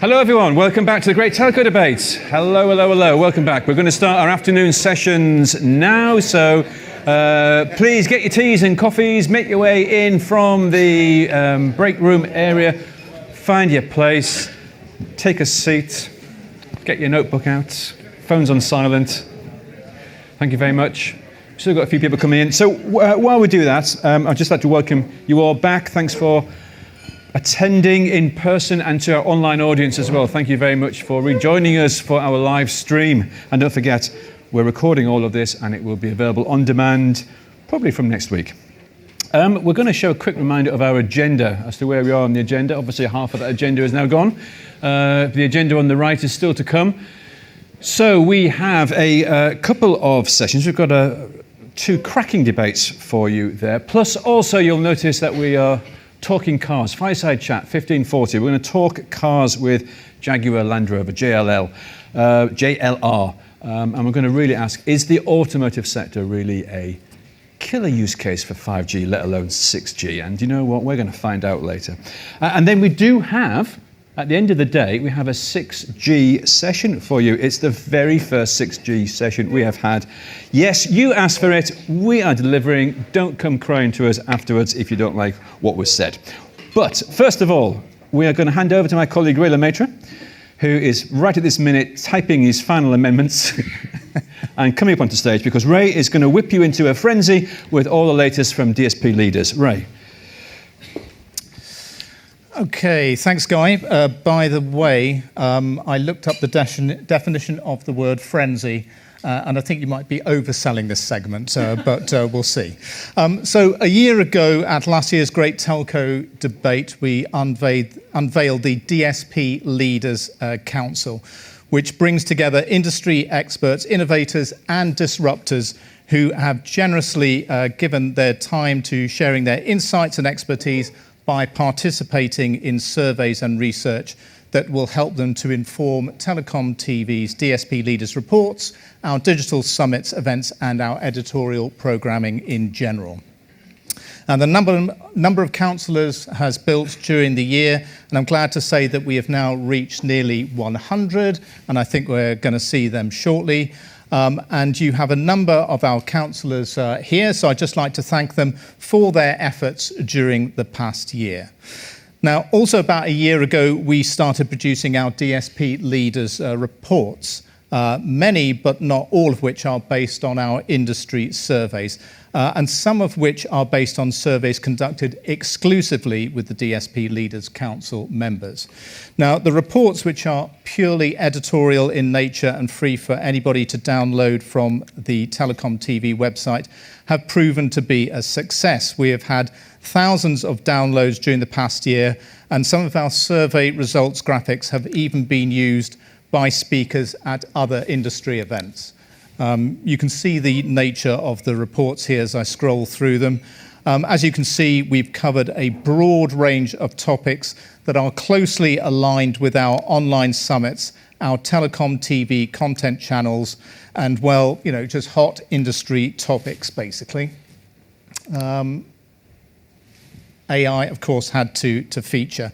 Hello everyone, welcome back to the Great Telco Debates. Hello, hello, hello, welcome back. We're going to start our afternoon sessions now, so please get your teas and coffees, make your way in from the break room area, find your place, take a seat, get your notebook out, phones on silent. Thank you very much. We've still got a few people coming in. So while we do that, I'd just like to welcome you all back. Thanks for attending in person and to our online audience as well. Thank you very much for rejoining us for our live stream. And don't forget, we're recording all of this and it will be available on demand probably from next week. We're going to show a quick reminder of our agenda as to where we are on the agenda. Obviously, half of that agenda is now gone. The agenda on the right is still to come. So we have a couple of sessions. We've got two cracking debates for you there. Plus, also, you'll notice that we are talking cars, Fireside Chat, 1540. We're going to talk cars with Jaguar Land Rover, JLR. And we're going to really ask, is the automotive sector really a killer use case for 5G, let alone 6G? And you know what? We're going to find out later. And then we do have, at the end of the day, we have a 6G session for you. It's the very first 6G session we have had. Yes, you asked for it. We are delivering. Don't come crying to us afterwards if you don't like what was said. But first of all, we are going to hand over to my colleague Ray Lemaitre, who is right at this minute typing his final amendments and coming up onto stage because Ray is going to whip you into a frenzy with all the latest from DSP Leaders. Ray. Okay, thanks, Guy. By the way, I looked up the definition of the word frenzy, and I think you might be overselling this segment, but we'll see. So a year ago at last year's Great Telco Debate, we unveiled the DSP Leaders Council, which brings together industry experts, innovators, and disruptors who have generously given their time to sharing their insights and expertise by participating in surveys and research that will help them to inform TelecomTV's DSP Leaders reports, our digital summits, events, and our editorial programming in general. And the number of councillors has built during the year, and I'm glad to say that we have now reached nearly 100, and I think we're going to see them shortly. And you have a number of our councillors here, so I'd just like to thank them for their efforts during the past year. Now, also about a year ago, we started producing our DSP Leaders reports, many but not all of which are based on our industry surveys, and some of which are based on surveys conducted exclusively with the DSP Leaders Council members. Now, the reports, which are purely editorial in nature and free for anybody to download from the TelecomTV website, have proven to be a success. We have had thousands of downloads during the past year, and some of our survey results graphics have even been used by speakers at other industry events. You can see the nature of the reports here as I scroll through them. As you can see, we've covered a broad range of topics that are closely aligned with our online summits, our TelecomTV content channels, and, well, you know, just hot industry topics, basically. AI, of course, had to feature.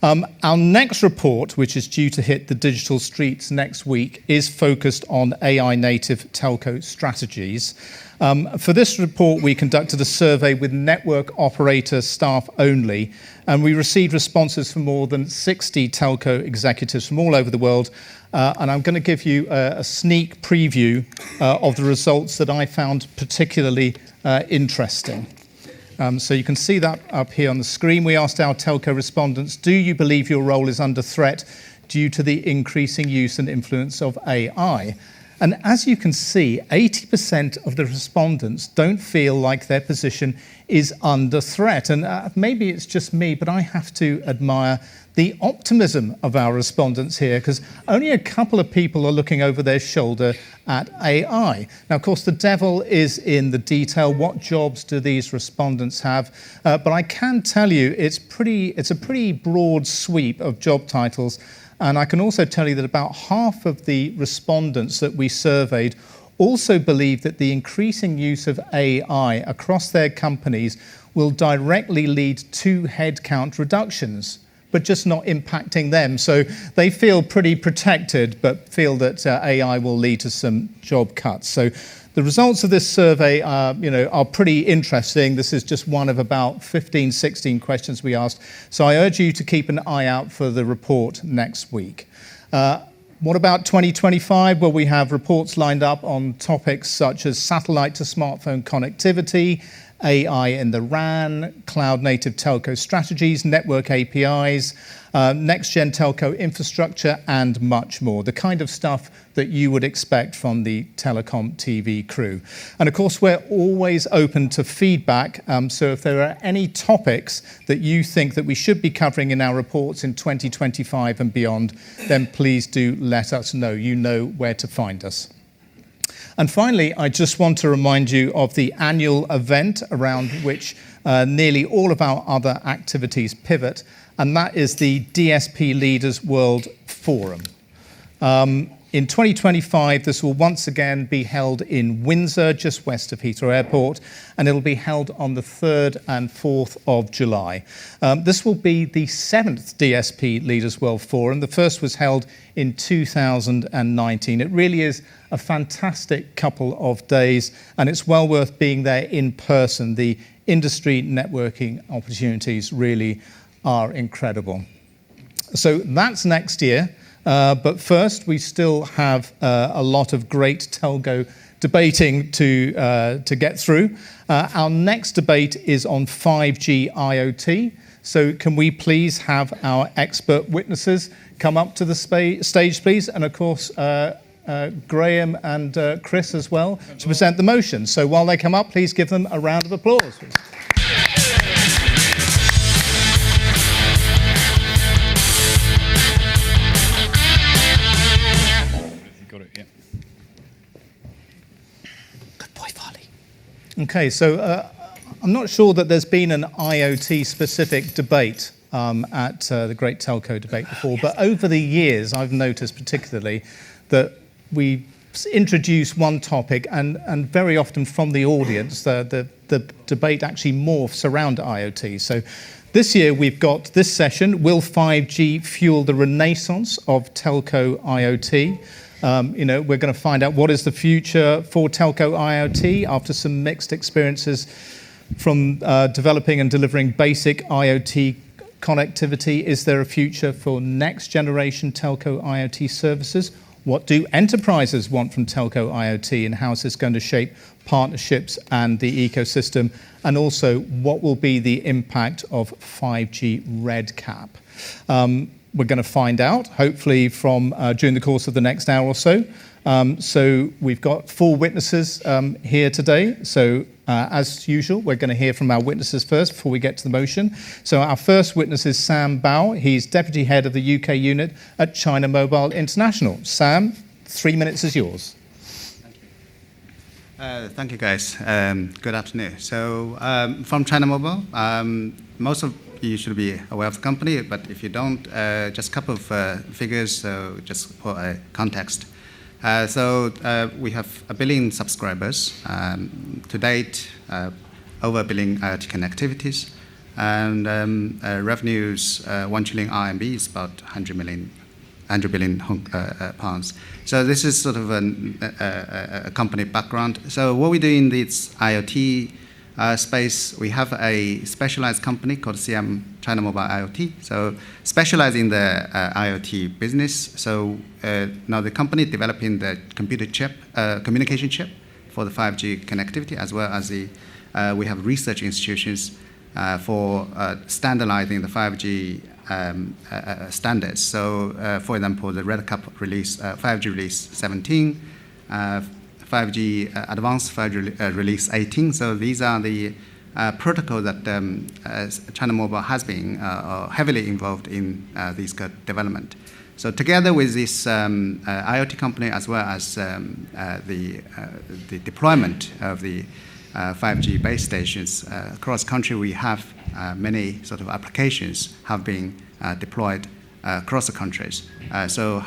Our next report, which is due to hit the digital streets next week, is focused on AI-native telco strategies. For this report, we conducted a survey with network operator staff only, and we received responses from more than 60 telco executives from all over the world. And I'm going to give you a sneak preview of the results that I found particularly interesting. So you can see that up here on the screen. We asked our telco respondents, do you believe your role is under threat due to the increasing use and influence of AI? And as you can see, 80% of the respondents don't feel like their position is under threat. And maybe it's just me, but I have to admire the optimism of our respondents here, because only a couple of people are looking over their shoulder at AI. Now, of course, the devil is in the detail. What jobs do these respondents have? But I can tell you it's a pretty broad sweep of job titles. And I can also tell you that about half of the respondents that we surveyed also believe that the increasing use of AI across their companies will directly lead to headcount reductions. but just not impacting them. So they feel pretty protected, but feel that AI will lead to some job cuts. So the results of this survey are pretty interesting. This is just one of about 15, 16 questions we asked. So I urge you to keep an eye out for the report next week. What about 2025? Well, we have reports lined up on topics such as satellite to smartphone connectivity, AI in the RAN, cloud-native telco strategies, network APIs, next-gen telco infrastructure, and much more. The kind of stuff that you would expect from the TelecomTV crew. And of course, we're always open to feedback. So if there are any topics that you think that we should be covering in our reports in 2025 and beyond, then please do let us know. You know where to find us. And finally, I just want to remind you of the annual event around which nearly all of our other activities pivot, and that is the DSP Leaders World Forum. In 2025, this will once again be held in Windsor, just west of Heathrow Airport, and it'll be held on the 3rd and 4th of July. This will be the 7th DSP Leaders World Forum. The first was held in 2019. It really is a fantastic couple of days, and it's well worth being there in person. The industry networking opportunities really are incredible. So that's next year. But first, we still have a lot of great telco debating to get through. Our next debate is on 5G IoT. So can we please have our expert witnesses come up to the stage, please? And of course, Graham and Chris as well to present the motion. So while they come up, please give them a round of applause. Okay, so I'm not sure that there's been an IoT-specific debate at the Great Telco debate before, but over the years, I've noticed particularly that we introduce one topic, and very often from the audience, the debate actually morphs around IoT. So this year, we've got this session, Will 5G Fuel the Renaissance of Telco IoT? We're going to find out what is the future for telco IoT after some mixed experiences from developing and delivering basic IoT connectivity. Is there a future for next generation telco IoT services? What do enterprises want from telco IoT, and how is this going to shape partnerships and the ecosystem? And also, what will be the impact of 5G RedCap? We're going to find out, hopefully, from during the course of the next hour or so. So we've got 4 witnesses here today. So as usual, we're going to hear from our witnesses first before we get to the motion. So our first witness is Sam Bao. He's Deputy Head of the UK unit at China Mobile International. Sam, 3 minutes is yours. Thank you, guys. Good afternoon. So from China Mobile, most of you should be aware of the company, but if you don't, just a couple of figures, so just for a context. So we have 1 billion subscribers. To date, over 1 billion IoT connectivities, and revenues 1 trillion RMB is about 100 billion pounds. So this is sort of a company background. So what we do in this IoT space, we have a specialized company called CM China Mobile IoT. So specialized in the IoT business. So now the company developing the communication chip for the 5G connectivity, as well as we have research institutions for standardizing the 5G standards. So for example, the RedCap release, 5G release 17, 5G advanced 5G release 18. So these are the protocols that China Mobile has been heavily involved in this development. So together with this IoT company, as well as the deployment of the 5G base stations across country, we have many sort of applications have been deployed across the countries. So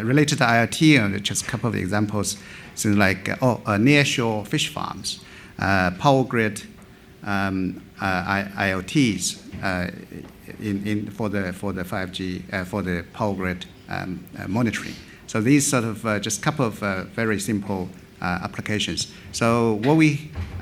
related to IoT, just a couple of examples, things like nearshore fish farms, power grid IoTs for the 5G for the power grid monitoring. So these sort of just a couple of very simple applications. So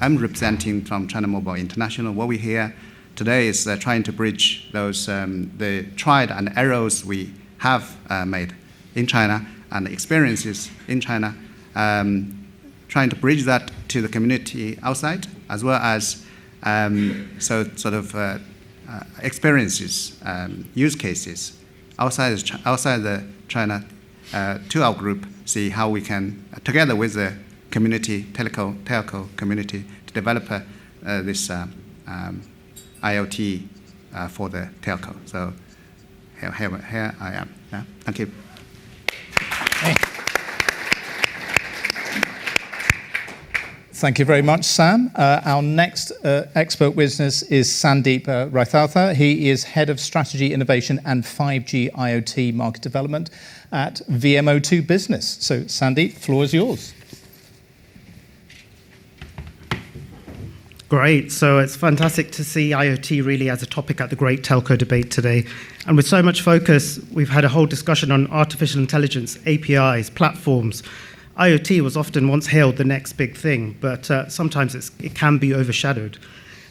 I'm representing from China Mobile International. What we hear today is trying to bridge those the tried and errors we have made in China and experiences in China, trying to bridge that to the community outside, as well as experiences, use cases outside the China to our group, see how we can, together with the community, telco community, to develop this IoT for the telco. So here I am. Yeah? Thank you. Hey. Thank you very much, Sam. Our next expert witness is Sandeep Raithatha. He is Head of Strategy, Innovation and 5G IoT Market Development at VMO2 Business. So, Sandeep, the floor is yours. Great. So it's fantastic to see IoT really as a topic at the Great Telco Debate today. And with so much focus, we've had a whole discussion on artificial intelligence, APIs, platforms. IoT was often once hailed the next big thing, but sometimes it can be overshadowed.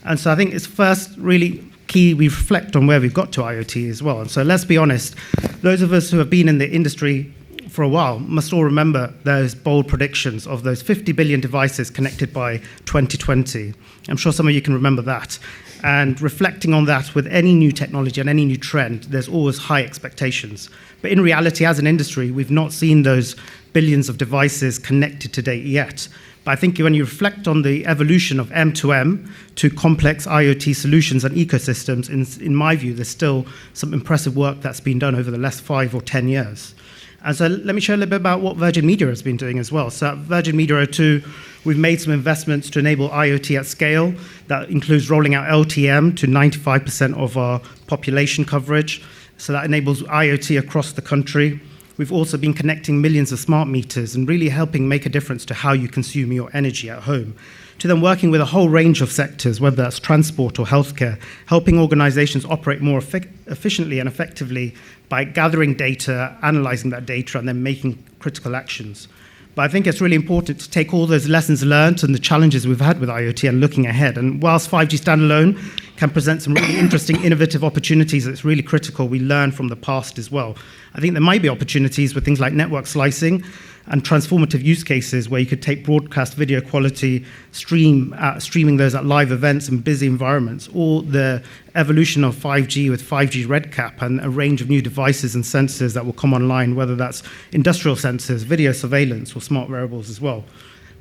And so I think it's first really key we reflect on where we've got to IoT as well. And so let's be honest, those of us who have been in the industry for a while must all remember those bold predictions of those 50 billion devices connected by 2020. I'm sure some of you can remember that. And reflecting on that with any new technology and any new trend, there's always high expectations. But in reality, as an industry, we've not seen those billions of devices connected to date yet. But I think when you reflect on the evolution of M2M to complex IoT solutions and ecosystems, in my view, there's still some impressive work that's been done over the last 5 or 10 years. And so let me share a little bit about what Virgin Media has been doing as well. So at Virgin Media O2, we've made some investments to enable IoT at scale. That includes rolling out LTM to 95% of our population coverage. So that enables IoT across the country. We've also been connecting millions of smart meters and really helping make a difference to how you consume your energy at home. To then working with a whole range of sectors, whether that's transport or healthcare, helping organizations operate more efficiently and effectively by gathering data, analyzing that data, and then making critical actions. But I think it's really important to take all those lessons learned and the challenges we've had with IoT and looking ahead. And whilst 5G standalone can present some really interesting, innovative opportunities, it's really critical we learn from the past as well. I think there might be opportunities with things like network slicing and transformative use cases where you could take broadcast video quality, streaming those at live events and busy environments, or the evolution of 5G with 5G RedCap and a range of new devices and sensors that will come online, whether that's industrial sensors, video surveillance, or smart wearables as well.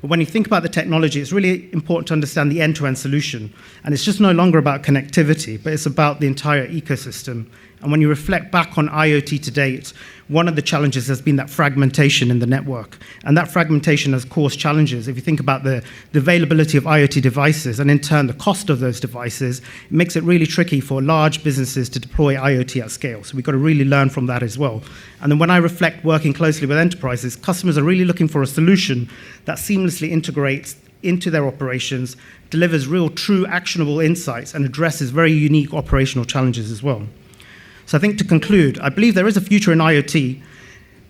But when you think about the technology, it's really important to understand the end-to-end solution. And it's just no longer about connectivity, but it's about the entire ecosystem. And when you reflect back on IoT to date, one of the challenges has been that fragmentation in the network. And that fragmentation has caused challenges. If you think about the availability of IoT devices and in turn the cost of those devices, it makes it really tricky for large businesses to deploy IoT at scale. So we've got to really learn from that as well. And then when I reflect working closely with enterprises, customers are really looking for a solution that seamlessly integrates into their operations, delivers real, true, actionable insights, and addresses very unique operational challenges as well. So I think to conclude, I believe there is a future in IoT,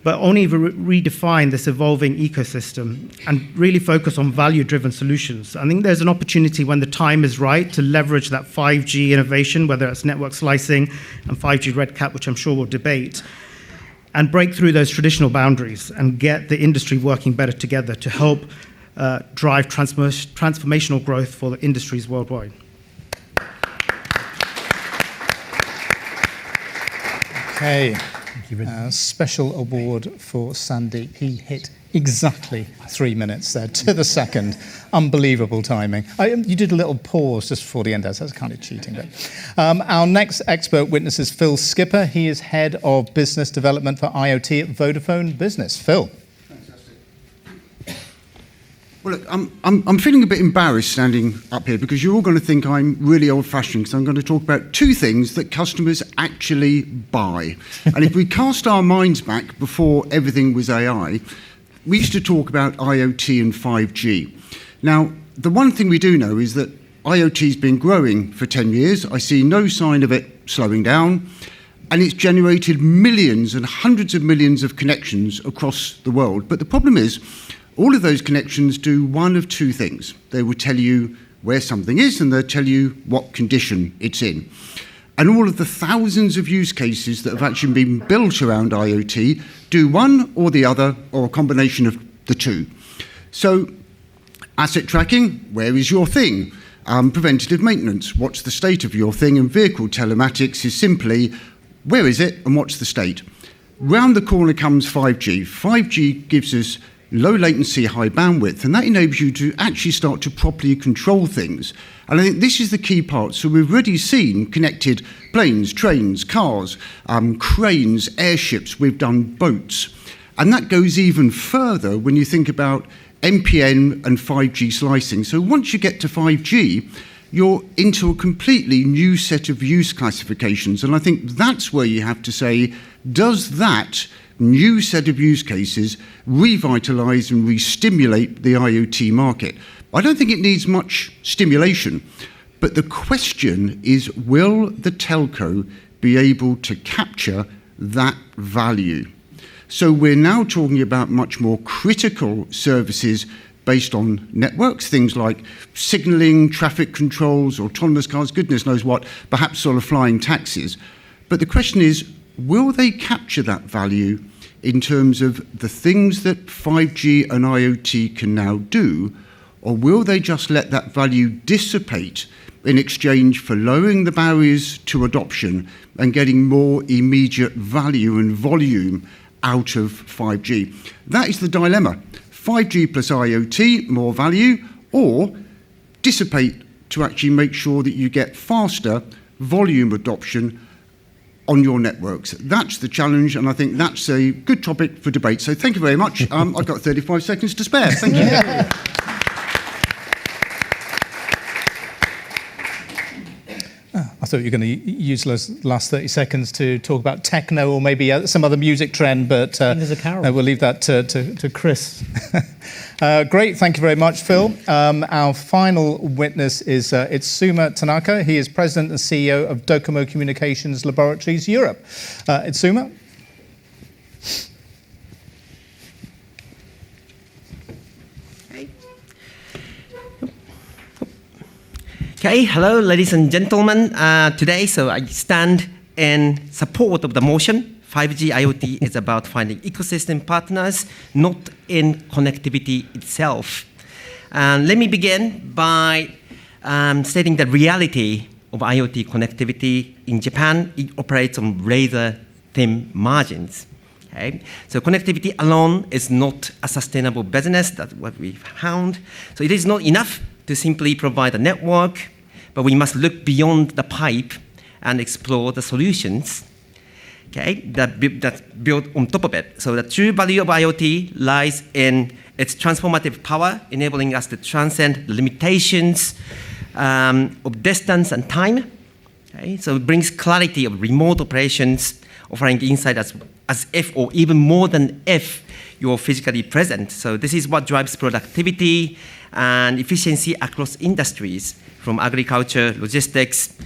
but only if we redefine this evolving ecosystem and really focus on value-driven solutions. I think there's an opportunity when the time is right to leverage that 5G innovation, whether it's network slicing and 5G RedCap, which I'm sure we'll debate, and break through those traditional boundaries and get the industry working better together to help drive transformational growth for the industries worldwide. Okay, special award for Sandeep. He hit exactly 3 minutes there to the second. Unbelievable timing. You did a little pause just before the end there, so that's kind of cheating. But, our next expert witness is Phil Skipper. He is Head of Business Development for IoT at Vodafone Business. Phil. Well, look, I'm feeling a bit embarrassed standing up here because you're all going to think I'm really old-fashioned because I'm going to talk about two things that customers actually buy. And if we cast our minds back before everything was AI, we used to talk about IoT and 5G. Now, the one thing we do know is that IoT's been growing for 10 years. I see no sign of it slowing down. And it's generated millions and hundreds of millions of connections across the world. But the problem is, all of those connections do one of two things. They will tell you where something is, and they'll tell you what condition it's in. And all of the thousands of use cases that have actually been built around IoT do one or the other, or a combination of the two. So, asset tracking, where is your thing? Preventative maintenance, what's the state of your thing? And vehicle telematics is simply, where is it and what's the state? Round the corner comes 5G. 5G gives us low latency, high bandwidth, and that enables you to actually start to properly control things. And I think this is the key part. So we've already seen connected planes, trains, cars, cranes, airships, we've done boats. And that goes even further when you think about MPN and 5G slicing. So once you get to 5G, you're into a completely new set of use classifications. And I think that's where you have to say, does that new set of use cases revitalise and re-stimulate the IoT market? I don't think it needs much stimulation, but the question is, will the telco be able to capture that value? So we're now talking about much more critical services based on networks, things like signalling, traffic controls, autonomous cars, goodness knows what, perhaps sort of flying taxis. But the question is, will they capture that value in terms of the things that 5G and IoT can now do, or will they just let that value dissipate in exchange for lowering the barriers to adoption and getting more immediate value and volume out of 5G? That is the dilemma. 5G plus IoT, more value, or dissipate to actually make sure that you get faster volume adoption on your networks. That's the challenge, and I think that's a good topic for debate. So thank you very much. I've got 35 seconds to spare. Thank you. I thought you were going to use those last 30 seconds to talk about techno or maybe some other music trend, but there's a carol. we'll leave that to Chris. Great, thank you very much, Phil. Our final witness is Itsuma Tanaka. He is President and CEO of Docomo Communications Laboratories Europe. Itsuma? Okay, hello, ladies and gentlemen. Today, I stand in support of the motion. 5G IoT is about finding ecosystem partners, not in connectivity itself. Let me begin by stating the reality of IoT connectivity. In Japan, it operates on razor-thin margins. Okay? So connectivity alone is not a sustainable business. That's what we found. So it is not enough to simply provide a network, but we must look beyond the pipe and explore the solutions, okay, that's built on top of it. So the true value of IoT lies in its transformative power, enabling us to transcend the limitations of distance and time. Okay? So it brings clarity of remote operations, offering insight as if, or even more than if, you're physically present. So this is what drives productivity and efficiency across industries, from agriculture, logistics,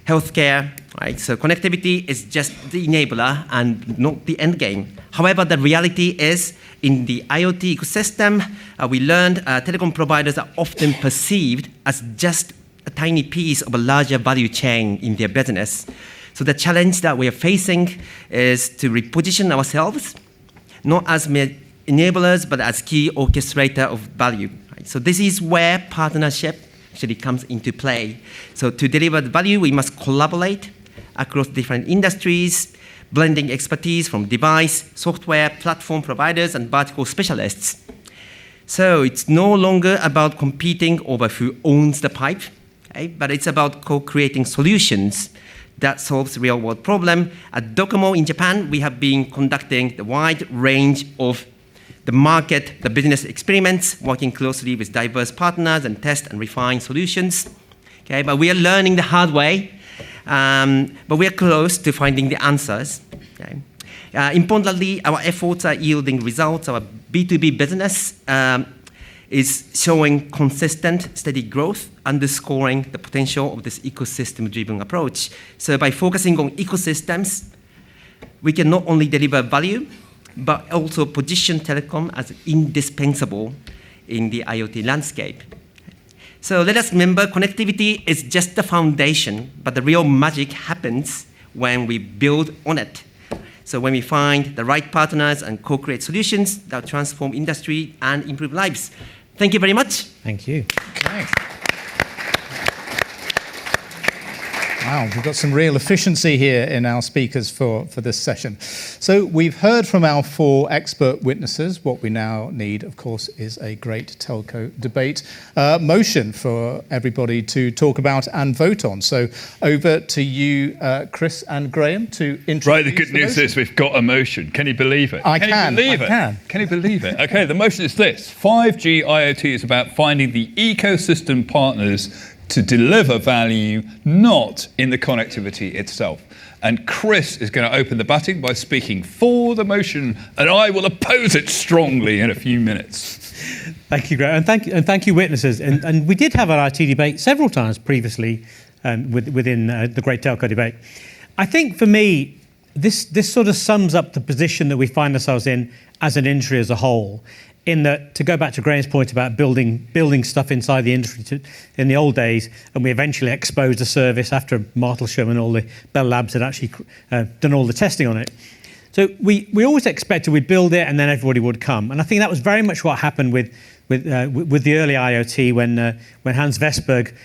healthcare, right? So connectivity is just the enabler and not the end game. However, the reality is, in the IoT ecosystem, we learned telecom providers are often perceived as just a tiny piece of a larger value chain in their business. So the challenge that we are facing is to reposition ourselves, not as mere enablers, but as key orchestrator of value. Right? So this is where partnership actually comes into play. So to deliver the value, we must collaborate across different industries, blending expertise from device, software, platform providers, and vertical specialists. So it's no longer about competing over who owns the pipe, okay? But it's about co-creating solutions that solves real-world problem. At Docomo in Japan, we have been conducting the wide range of the market, the business experiments, working closely with diverse partners and test and refine solutions. Okay, but we are learning the hard way, but we are close to finding the answers. Okay. Importantly, our efforts are yielding results. Our B2B business is showing consistent, steady growth, underscoring the potential of this ecosystem-driven approach. So by focusing on ecosystems, we can not only deliver value, but also position telecom as indispensable in the IoT landscape. So let us remember, connectivity is just the foundation, but the real magic happens when we build on it. So when we find the right partners and co-create solutions that transform industry and improve lives. Thank you very much. Thank you. Okay. Wow, we've got some real efficiency here in our speakers for this session. So we've heard from our 4 expert witnesses. What we now need, of course, is a great telco debate motion for everybody to talk about and vote on. So over to you, Chris and Graham, to introduce. Right, the good news is we've got a motion. Can you believe it? I can. Can you believe it? Okay, the motion is this. 5G IoT is about finding the ecosystem partners to deliver value, not in the connectivity itself. And Chris is going to open the batting by speaking for the motion, and I will oppose it strongly in a few minutes. Thank you, Graham, and thank you, witnesses. And we did have our IT debate several times previously within the Great Telco debate. I think for me, this sort of sums up the position that we find ourselves in as an industry as a whole. In that, to go back to Graham's point about building stuff inside the industry in the old days, and we eventually exposed a service after Martlesham and all the Bell Labs had actually done all the testing on it. So we always expected we'd build it and then everybody would come. And I think that was very much what happened with the early IoT when Hans Vestberg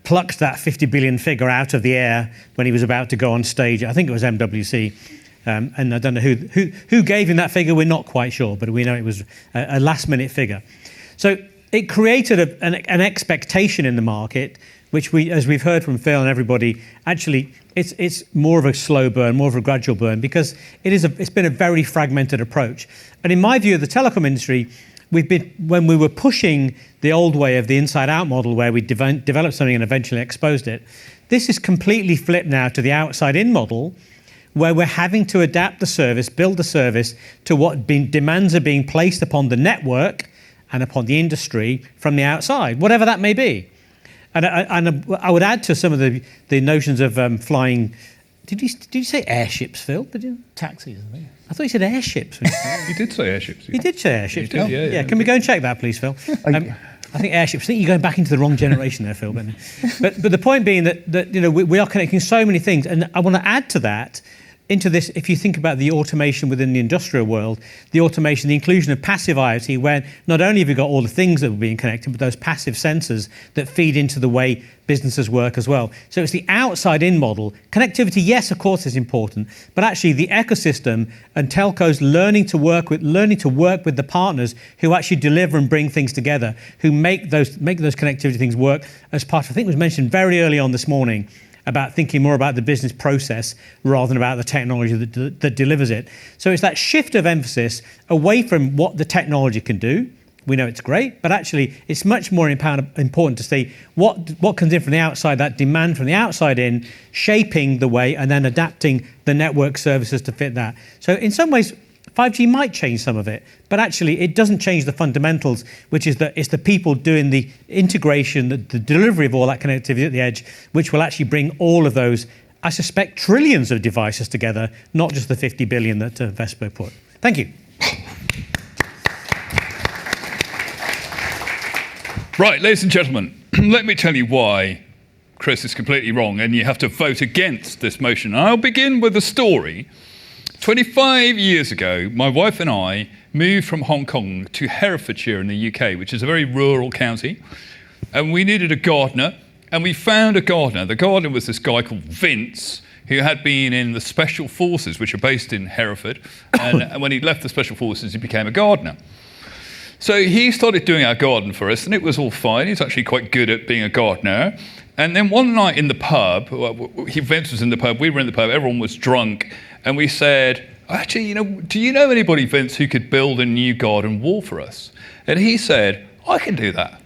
plucked that 50 billion figure out of the air when he was about to go on stage. I think it was MWC. And I don't know who gave him that figure. We're not quite sure, but we know it was a last-minute figure. So it created an expectation in the market, which as we've heard from Phil and everybody, actually it's more of a slow burn, more of a gradual burn, because it's been a very fragmented approach. And in my view of the telecom industry, when we were pushing the old way of the inside-out model, where we developed something and eventually exposed it, this is completely flipped now to the outside-in model, where we're having to adapt the service, build the service to what demands are being placed upon the network and upon the industry from the outside, whatever that may be. And I would add to some of the notions of flying. Did you say airships, Phil? Did you? Taxis, I think. I thought you said airships. You did say airships. You did say airships. You did, yeah. Can we go and check that, please, Phil? I think airships. I think you're going back into the wrong generation there, Phil. But the point being that we are connecting so many things, and I want to add to that. Into this, if you think about the automation within the industrial world, the automation, the inclusion of passive IoT, where not only have you got all the things that are being connected, but those passive sensors that feed into the way businesses work as well. So it's the outside-in model. Connectivity, yes, of course, is important, but actually the ecosystem and telcos learning to work with the partners who actually deliver and bring things together, who make those connectivity things work as part of, I think it was mentioned very early on this morning, about thinking more about the business process rather than about the technology that delivers it. So it's that shift of emphasis away from what the technology can do. We know it's great, but actually it's much more important to see what comes in from the outside, that demand from the outside in, shaping the way and then adapting the network services to fit that. So in some ways, 5G might change some of it, but actually it doesn't change the fundamentals, which is that it's the people doing the integration, the delivery of all that connectivity at the edge, which will actually bring all of those, I suspect, trillions of devices together, not just the 50 billion that Vespo put. Thank you. Right, ladies and gentlemen, let me tell you why Chris is completely wrong, and you have to vote against this motion. I'll begin with a story. 25 years ago, my wife and I moved from Hong Kong to Herefordshire in the UK, which is a very rural county, and we needed a gardener, and we found a gardener. The gardener was this guy called Vince, who had been in the Special Forces, which are based in Hereford, and when he left the Special Forces, he became a gardener. So he started doing our garden for us, and it was all fine. He's actually quite good at being a gardener. And then one night in the pub, Vince was in the pub, we were in the pub, everyone was drunk, and we said, actually, do you know anybody, Vince, who could build a new garden wall for us? And he said, I can do that.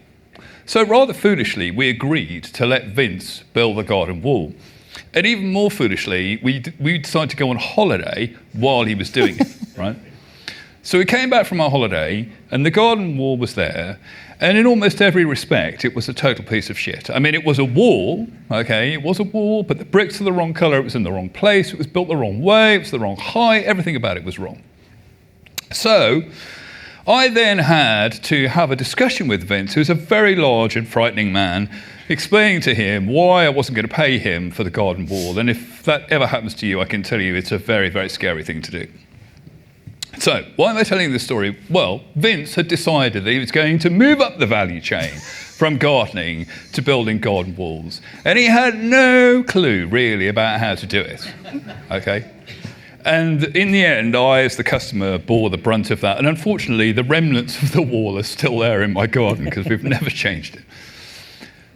So rather foolishly, we agreed to let Vince build the garden wall. And even more foolishly, we decided to go on holiday while he was doing it, right? So we came back from our holiday, and the garden wall was there, and in almost every respect, it was a total piece of shit. I mean, it was a wall, okay? It was a wall, but the bricks were the wrong color, it was in the wrong place, it was built the wrong way, it was the wrong height, everything about it was wrong. So I then had to have a discussion with Vince, who's a very large and frightening man, explaining to him why I wasn't going to pay him for the garden wall. And if that ever happens to you, I can tell you it's a very, very scary thing to do. So, why am I telling this story? Well, Vince had decided that he was going to move up the value chain from gardening to building garden walls. And he had no clue, really, about how to do it, okay? And in the end, I, as the customer, bore the brunt of that. And unfortunately, the remnants of the wall are still there in my garden because we've never changed it.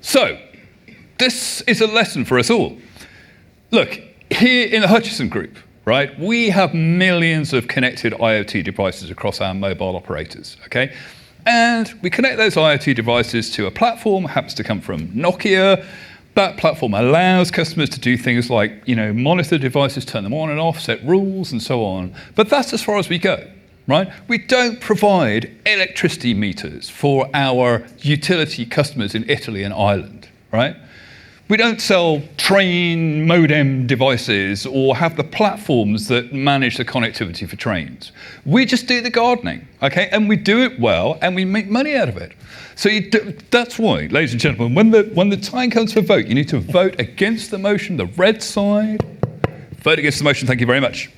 So, this is a lesson for us all. Look, here in the Hutchison Group, right, we have millions of connected IoT devices across our mobile operators, okay? And we connect those IoT devices to a platform, happens to come from Nokia. That platform allows customers to do things like, monitor devices, turn them on and off, set rules, and so on. But that's as far as we go, right? We don't provide electricity meters for our utility customers in Italy and Ireland, right? We don't sell train modem devices or have the platforms that manage the connectivity for trains. We just do the gardening, okay? And we do it well, and we make money out of it. So that's why, ladies and gentlemen, when the time comes for vote, you need to vote against the motion, the red side. Vote against the motion. Thank you very much.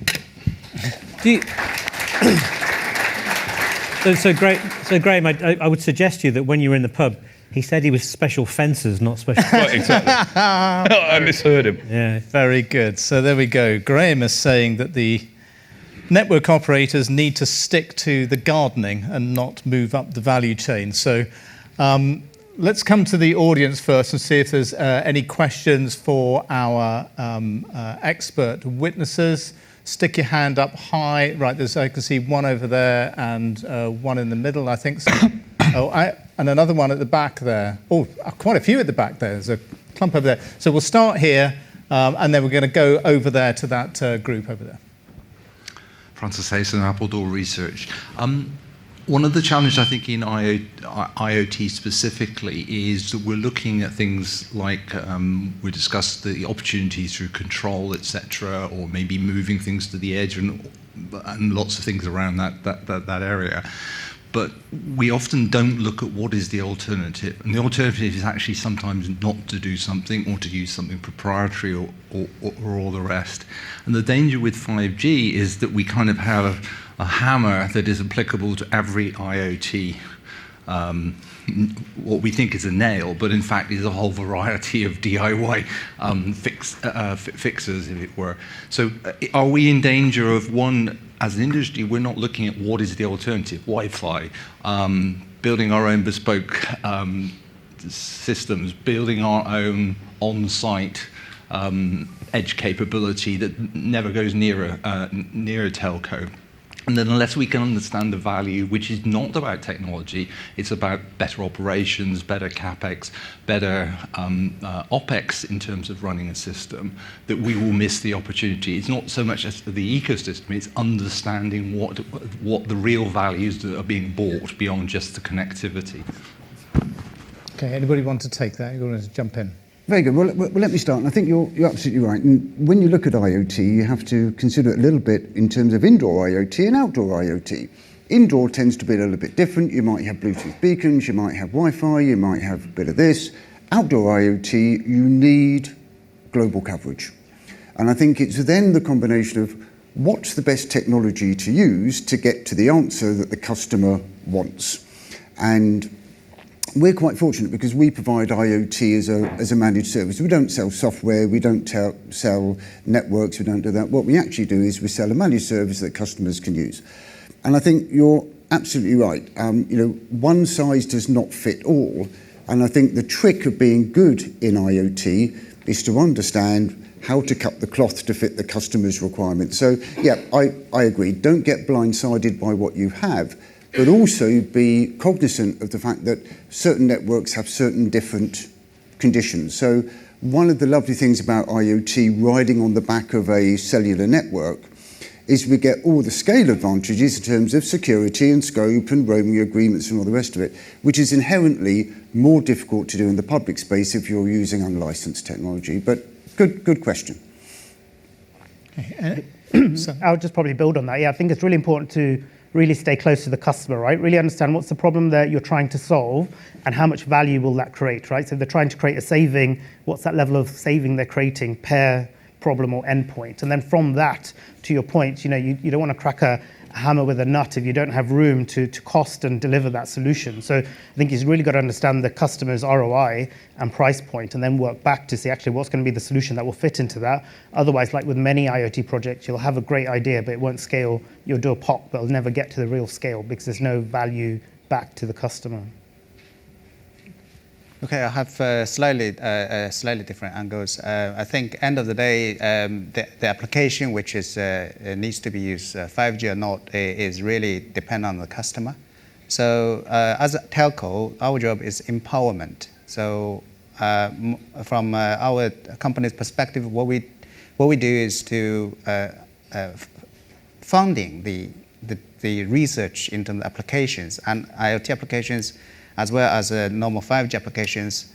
So Graham, I would suggest to you that when you were in the pub, he said he was special fences, not special. Right, exactly. I misheard him. Yeah, very good. So there we go. Graham is saying that the network operators need to stick to the gardening and not move up the value chain. So let's come to the audience first and see if there's any questions for our expert witnesses. Stick your hand up high. Right, I can see one over there and one in the middle, I think. So. And another one at the back there. Oh, quite a few at the back there. There's a clump over there. So we'll start here, and then we're going to go over there to that group over there. Francis Hayson, Apple Research. One of the challenges, I think, in IoT specifically is that we're looking at things like we discussed the opportunities through control, etc., or maybe moving things to the edge and lots of things around that area. But we often don't look at what is the alternative. And the alternative is actually sometimes not to do something or to use something proprietary or all the rest. And the danger with 5G is that we kind of have a hammer that is applicable to every IoT, what we think is a nail, but in fact is a whole variety of DIY fixes, if it were. So are we in danger of one, as an industry, we're not looking at what is the alternative, Wi-Fi, building our own bespoke systems, building our own on-site edge capability that never goes near a telco. And then unless we can understand the value, which is not about technology, it's about better operations, better CapEx, better OpEx in terms of running a system, that we will miss the opportunity. It's not so much as the ecosystem, it's understanding what the real values that are being bought beyond just the connectivity. Okay, anybody want to take that? You want to jump in? Very good. Well, let me start. And I think you're absolutely right. And when you look at IoT, you have to consider it a little bit in terms of indoor IoT and outdoor IoT. Indoor tends to be a little bit different. You might have Bluetooth beacons, you might have Wi-Fi, you might have a bit of this. Outdoor IoT, you need global coverage. And I think it's then the combination of what's the best technology to use to get to the answer that the customer wants. And we're quite fortunate because we provide IoT as a managed service. We don't sell software, we don't sell networks, we don't do that. What we actually do is we sell a managed service that customers can use. And I think you're absolutely right. One size does not fit all. And I think the trick of being good in IoT is to understand how to cut the cloth to fit the customer's requirements. So, yeah, I agree. Don't get blindsided by what you have, but also be cognizant of the fact that certain networks have certain different conditions. So one of the lovely things about IoT riding on the back of a cellular network is we get all the scale advantages in terms of security and scope and roaming agreements and all the rest of it, which is inherently more difficult to do in the public space if you're using unlicensed technology. But good question. So I would just probably build on that. Yeah, I think it's really important to really stay close to the customer, right? Really understand what's the problem that you're trying to solve and how much value will that create, right? So if they're trying to create a saving, what's that level of saving they're creating per problem or endpoint? And then from that, to your point, you don't want to crack a hammer with a nut if you don't have room to cost and deliver that solution. So I think you've really got to understand the customer's ROI and price point and then work back to see actually what's going to be the solution that will fit into that. Otherwise, like with many IoT projects, you'll have a great idea, but it won't scale. You'll do a POC, but it'll never get to the real scale because there's no value back to the customer. Okay, I have slightly different angles. I think end of the day, the application which is needs to be used, 5G or not, is really depend on the customer. So as a telco, our job is empowerment. So from our company's perspective, what we do is to funding the research into the applications and IoT applications, as well as normal 5G applications,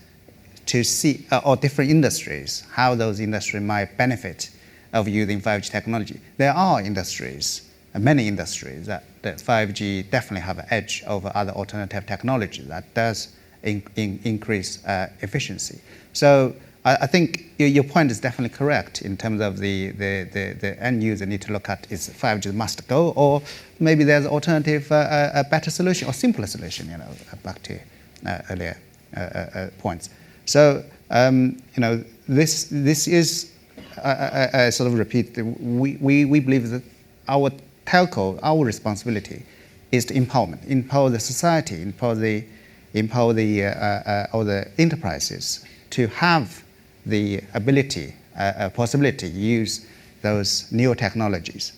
to see, or different industries, how those industries might benefit of using 5G technology. There are industries, many industries, that 5G definitely have an edge over other alternative technologies that does increase efficiency. So I think your point is definitely correct in terms of the end user need to look at is 5G must go, or maybe there's alternative, a better solution or simpler solution, back to earlier points. So, this is, I sort of repeat, we believe that our telco, our responsibility is to empower the society, empower all the enterprises to have the ability, possibility to use those new technologies.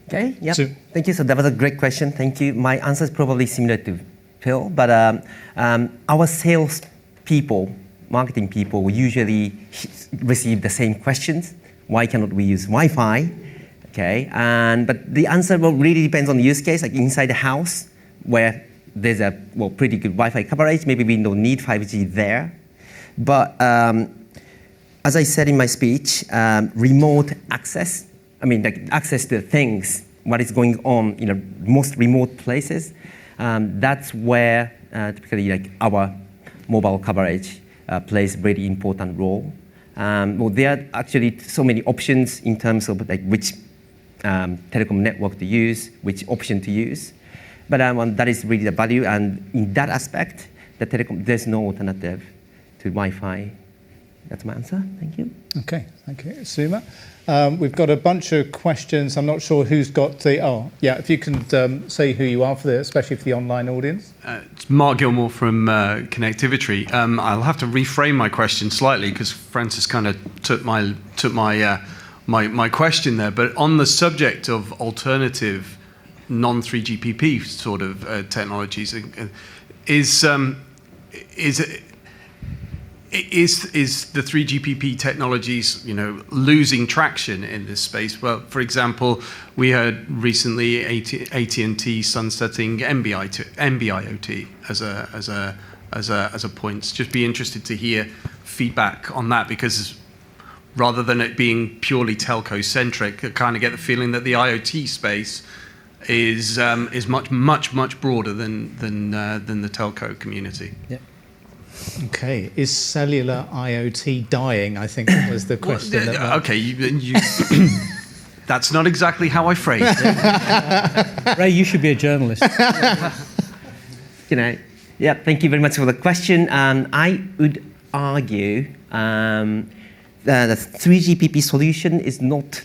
Okay, yeah, thank you. So that was a great question. Thank you. My answer is probably similar to Phil, but our sales people, marketing people, will usually receive the same questions. Why cannot we use Wi-Fi? Okay, but the answer really depends on the use case, like inside the house, where there's a pretty good Wi-Fi coverage. Maybe we don't need 5G there. But as I said in my speech, remote access, like access to things, what is going on in most remote places, that's where typically like our mobile coverage plays a very important role. There are actually so many options in terms of like which telecom network to use, which option to use. But that is really the value, and in that aspect, there's no alternative to Wi-Fi. That's my answer. Thank you. Okay, thank you. Itsuma. We've got a bunch of questions. I'm not sure who's got the... if you can say who you are, especially for the online audience. It's Mark Gilmore from Connectivity. I'll have to reframe my question slightly because Francis kind of took my question there. But on the subject of alternative non-3GPP sort of technologies, is the 3GPP technologies, losing traction in this space? Well, for example, we heard recently AT&T sunsetting NB-IoT as a point. Just be interested to hear feedback on that, because rather than it being purely telco centric, I kind of get the feeling that the IoT space is much broader than the telco community. Yeah. Okay, is cellular IoT dying? I think was the question. That's not exactly how I phrased it. Ray, you should be a journalist. Yeah, thank you very much for the question. I would argue the 3GPP solution is not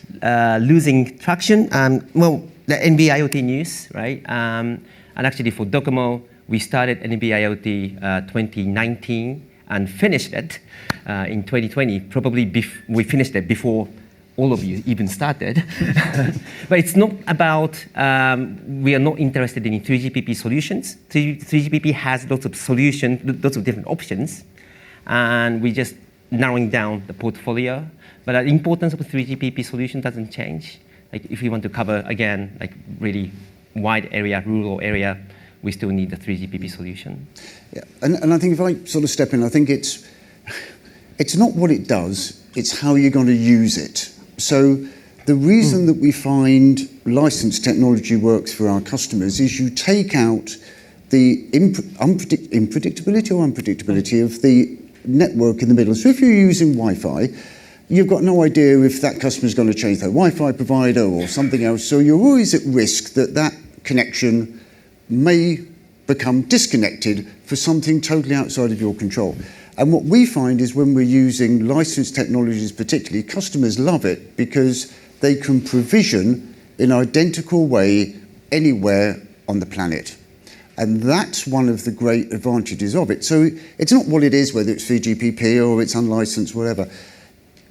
losing traction. The NB-IoT news, right? And actually for Docomo, we started NB-IoT 2019 and finished it in 2020. Probably we finished it before all of you even started. But it's not about, we are not interested in 3GPP solutions. 3GPP has lots of solutions, lots of different options, and we just narrowing down the portfolio. But the importance of a 3GPP solution doesn't change. like if we want to cover again like really wide area, rural area, we still need the 3GPP solution. Yeah, and I think if I sort of step in, I think it's not what it does, it's how you're going to use it. So the reason that we find licensed technology works for our customers is you take out the unpredictability of the network in the middle. So if you're using Wi-Fi, you've got no idea if that customer is going to change their Wi-Fi provider or something else. So you're always at risk that that connection may become disconnected for something totally outside of your control. And what we find is when we're using licensed technologies particularly, customers love it because they can provision in an identical way anywhere on the planet. And that's one of the great advantages of it. So it's not what it is, whether it's 3GPP or it's unlicensed, whatever.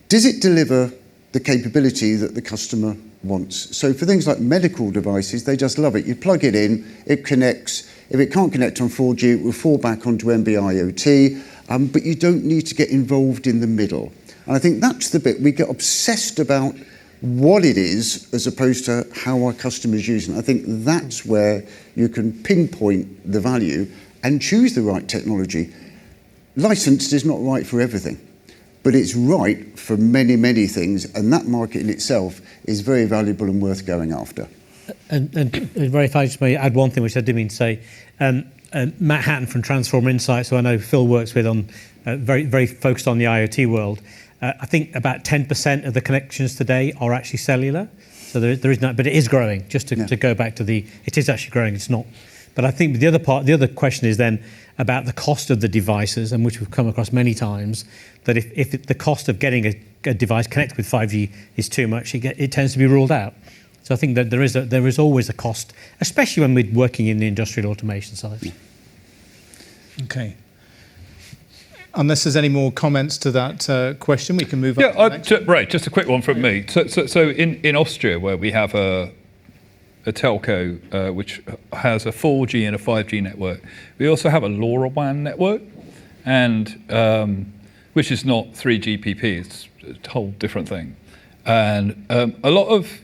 Does it deliver the capability that the customer wants? So for things like medical devices, they just love it. You plug it in, it connects. If it can't connect on 4G, it will fall back onto NB-IoT, but you don't need to get involved in the middle. And I think that's the bit we get obsessed about what it is as opposed to how our customers use it. I think that's where you can pinpoint the value and choose the right technology. Licensed is not right for everything, but it's right for many, many things, and that market in itself is very valuable and worth going after. And very, if I just may add one thing, which I didn't mean to say, Matt Hatton from Transform Insights, who I know Phil works with on very, very focused on the IoT world. I think about 10% of the connections today are actually cellular. So there is not, but it is growing. Just to go back to it is actually growing. It's not. But I think the other question is then about the cost of the devices, and which we've come across many times, that if the cost of getting a device connected with 5G is too much, it tends to be ruled out. So I think that there is always a cost, especially when we're working in the industrial automation side. Okay. Unless there's any more comments to that question, we can move on to the next one. Right, just a quick one from me. So in Austria, where we have a telco which has a 4G and a 5G network, we also have a LoRaWAN network, and which is not 3GPP, it's a whole different thing. And a lot of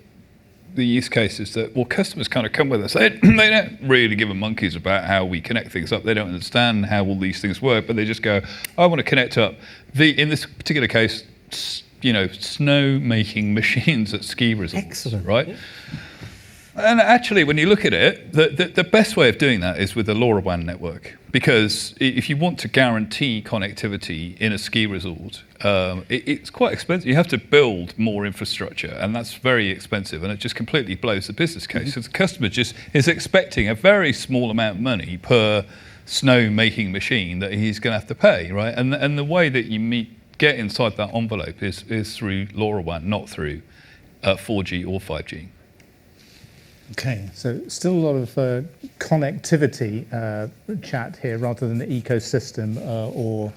the use cases that, well, customers kind of come with us. They don't really give a monkeys about how we connect things up. They don't understand how all these things work, but they just go, I want to connect up in this particular case, snow making machines at ski resorts. Excellent. Right? Yeah. And actually, when you look at it, the best way of doing that is with the LoRaWAN network, because if you want to guarantee connectivity in a ski resort, it's quite expensive. You have to build more infrastructure, and that's very expensive, and it just completely blows the business case. So the customer just is expecting a very small amount of money per snow-making machine that he's going to have to pay, right? And the way that you get inside that envelope is through LoRaWAN, not through 4G or 5G. Okay, so still a lot of connectivity chat here rather than the ecosystem or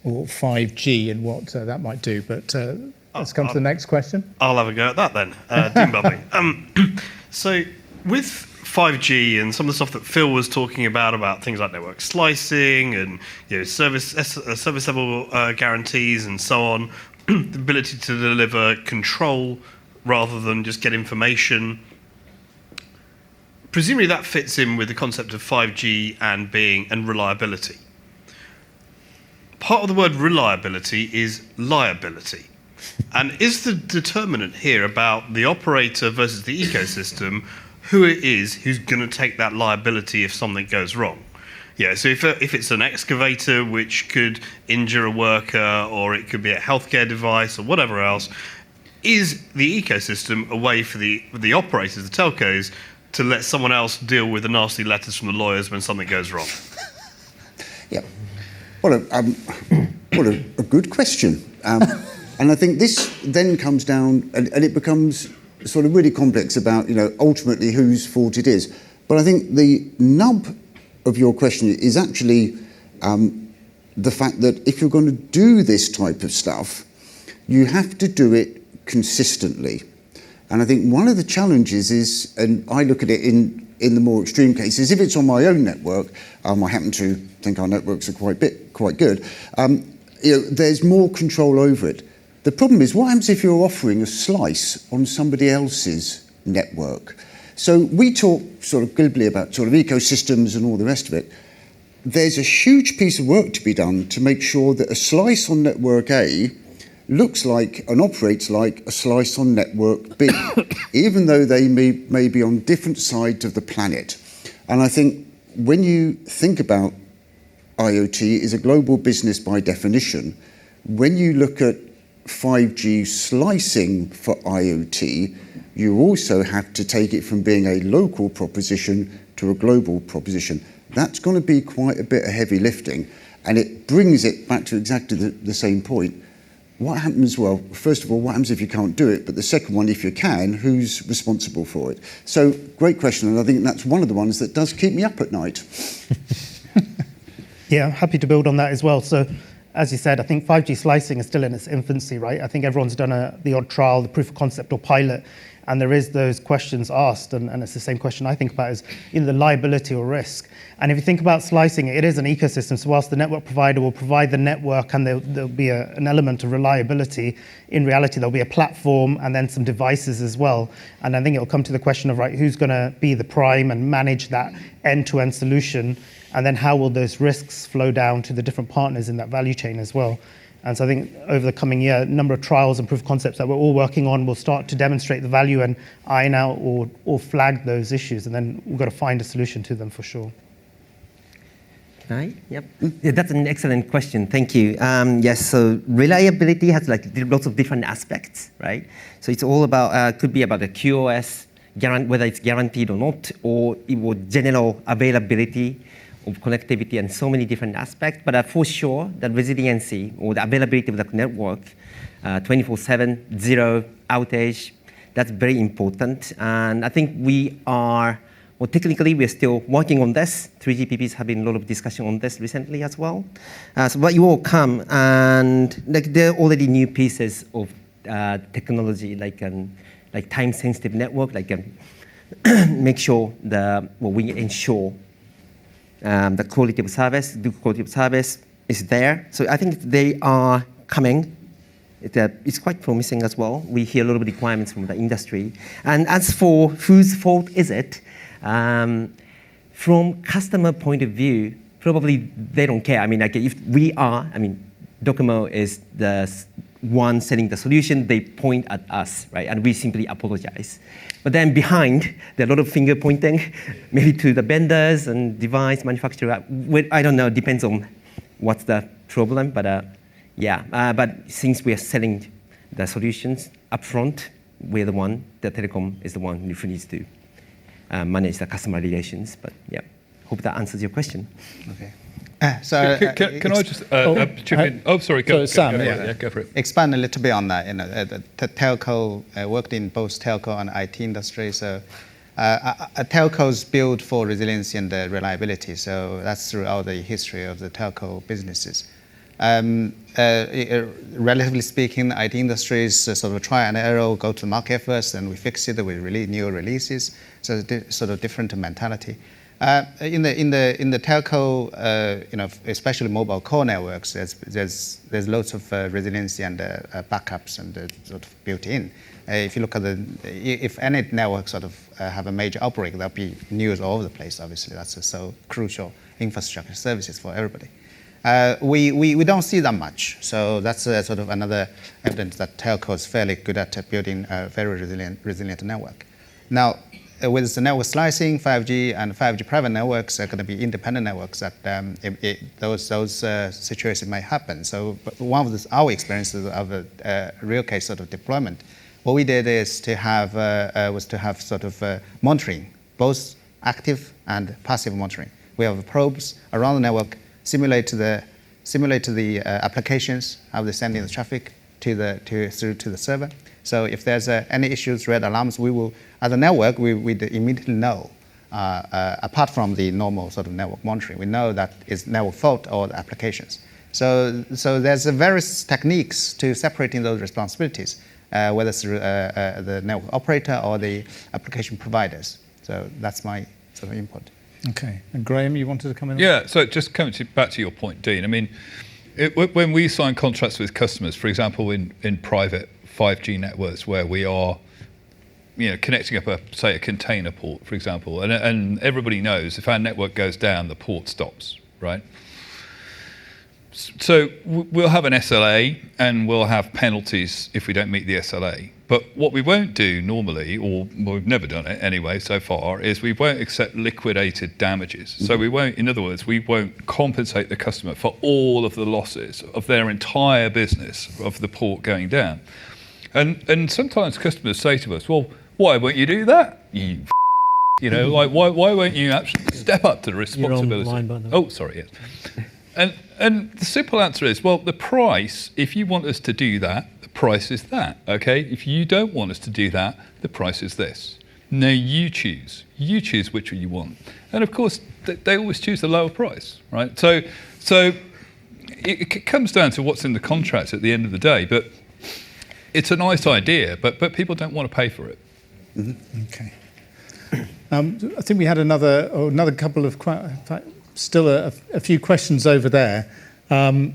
5G and what that might do. But let's come to the next question. I'll have a go at that then. Dean Bubbly. So with 5G and some of the stuff that Phil was talking about things like network slicing and service level guarantees and so on, the ability to deliver control rather than just get information. Presumably that fits in with the concept of 5G and reliability. Part of the word reliability is liability. And is the determinant here about the operator versus the ecosystem who it is who's going to take that liability if something goes wrong? Yeah, so if it's an excavator which could injure a worker, or it could be a healthcare device or whatever else, is the ecosystem a way for the operators, the telcos, to let someone else deal with the nasty letters from the lawyers when something goes wrong? Yeah. What a good question. And I think this then comes down, and it becomes sort of really complex about, ultimately whose fault it is. But I think the nub of your question is actually the fact that if you're going to do this type of stuff, you have to do it consistently. And I think one of the challenges is, and I look at it in the more extreme cases, if it's on my own network, I happen to think our networks are quite good, there's more control over it. The problem is, what happens if you're offering a slice on somebody else's network? So we talk sort of glibly about sort of ecosystems and all the rest of it. There's a huge piece of work to be done to make sure that a slice on network A looks like and operates like a slice on network B, even though they may be on different sides of the planet. And I think when you think about IoT is a global business by definition, when you look at 5G slicing for IoT, you also have to take it from being a local proposition to a global proposition. That's going to be quite a bit of heavy lifting, and it brings it back to exactly the same point. What happens, well, first of all, what happens if you can't do it? But the second one, if you can, who's responsible for it? So, great question, and I think that's one of the ones that does keep me up at night. Yeah, happy to build on that as well. So, as you said, I think 5G slicing is still in its infancy, right? I think everyone's done the odd trial, the proof of concept or pilot, and there is those questions asked, and it's the same question I think about is the liability or risk. And if you think about slicing, it is an ecosystem. So whilst the network provider will provide the network and there'll be an element of reliability, in reality there'll be a platform and then some devices as well. And I think it'll come to the question of, right, who's going to be the prime and manage that end-to-end solution, and then how will those risks flow down to the different partners in that value chain as well. And so I think over the coming year, a number of trials and proof of concepts that we're all working on will start to demonstrate the value and iron out or flag those issues, and then we've got to find a solution to them for sure. Right. Yep. Yeah, that's an excellent question. Thank you. Yes. So reliability has like lots of different aspects, right? So it's all about could be about the QoS, whether it's guaranteed or not, or general availability of connectivity and so many different aspects. But for sure, the resiliency or the availability of the network, 24/7, zero outage, that's very important. And I think we are. Well, technically, we're still working on this. 3GPPs have been a lot of discussion on this recently as well. So but you all come, and like there are already new pieces of technology, like time-sensitive network, make sure we ensure the quality of service, the quality of service is there. So I think they are coming. It's quite promising as well. We hear a lot of requirements from the industry. And as for whose fault is it? From customer point of view, probably they don't care. I mean, like if we are, Docomo is the one selling the solution, they point at us, right? And we simply apologize. But then behind, there are a lot of finger pointing, maybe to the vendors and device manufacturer. I don't know, it depends on what's the problem, but but since we are selling the solutions upfront, we're the one, the telecom is the one who needs to manage the customer relations. But yeah, hope that answers your question. Okay. Can I just chip in? Oh, sorry. Go, Sam, go for it. Expand a little bit on that. The telco worked in both telco and IT industry. So, a telco's built for resiliency and reliability. So that's throughout the history of the telco businesses. Relatively speaking, the IT industry is sort of try and error, go to market first, and we fix it with new releases. So sort of different mentality. In the telco, especially mobile core networks, there's lots of resiliency and backups and sort of built in. If you look at if any network sort of have a major outbreak, there'll be news all over the place. Obviously, that's so crucial infrastructure services for everybody. We don't see that much, so that's sort of another evidence that telco is fairly good at building a very resilient network. Now, with the network slicing, 5G and 5G private networks are going to be independent networks that those situations may happen. So one of our experiences of a real case sort of deployment, what we did is to have sort of monitoring, both active and passive monitoring. We have probes around the network, simulate the applications, how they're sending the traffic through to the server. So if there's any issues, red alarms, we will, as a network, we immediately know. Apart from the normal sort of network monitoring, we know that it's network fault or the applications. So there's various techniques to separating those responsibilities, whether it's the network operator or the application providers. So that's my sort of input. Okay. And Graham, you wanted to come in? Yeah, so just coming back to your point, Dean, when we sign contracts with customers, for example, in private 5G networks where we are connecting up a container port, for example, and everybody knows if our network goes down, the port stops, right? So we'll have an SLA and we'll have penalties if we don't meet the SLA. But what we won't do normally, or we've never done it anyway so far, is we won't accept liquidated damages. So we won't, in other words, we won't compensate the customer for all of the losses of their entire business of the port going down. And sometimes customers say to us, well, why won't you do that? Like why won't you actually step up to the responsibility? You're on line, by the way. Oh, sorry, yes. And the simple answer is, well, the price, if you want us to do that, the price is that, okay? If you don't want us to do that, the price is this. No, you choose. You choose which one you want. And of course, they always choose the lower price, right? So it comes down to what's in the contracts at the end of the day, but it's a nice idea, but people don't want to pay for it. Mm-hmm. Okay. I think we had another couple of still a few questions over there, and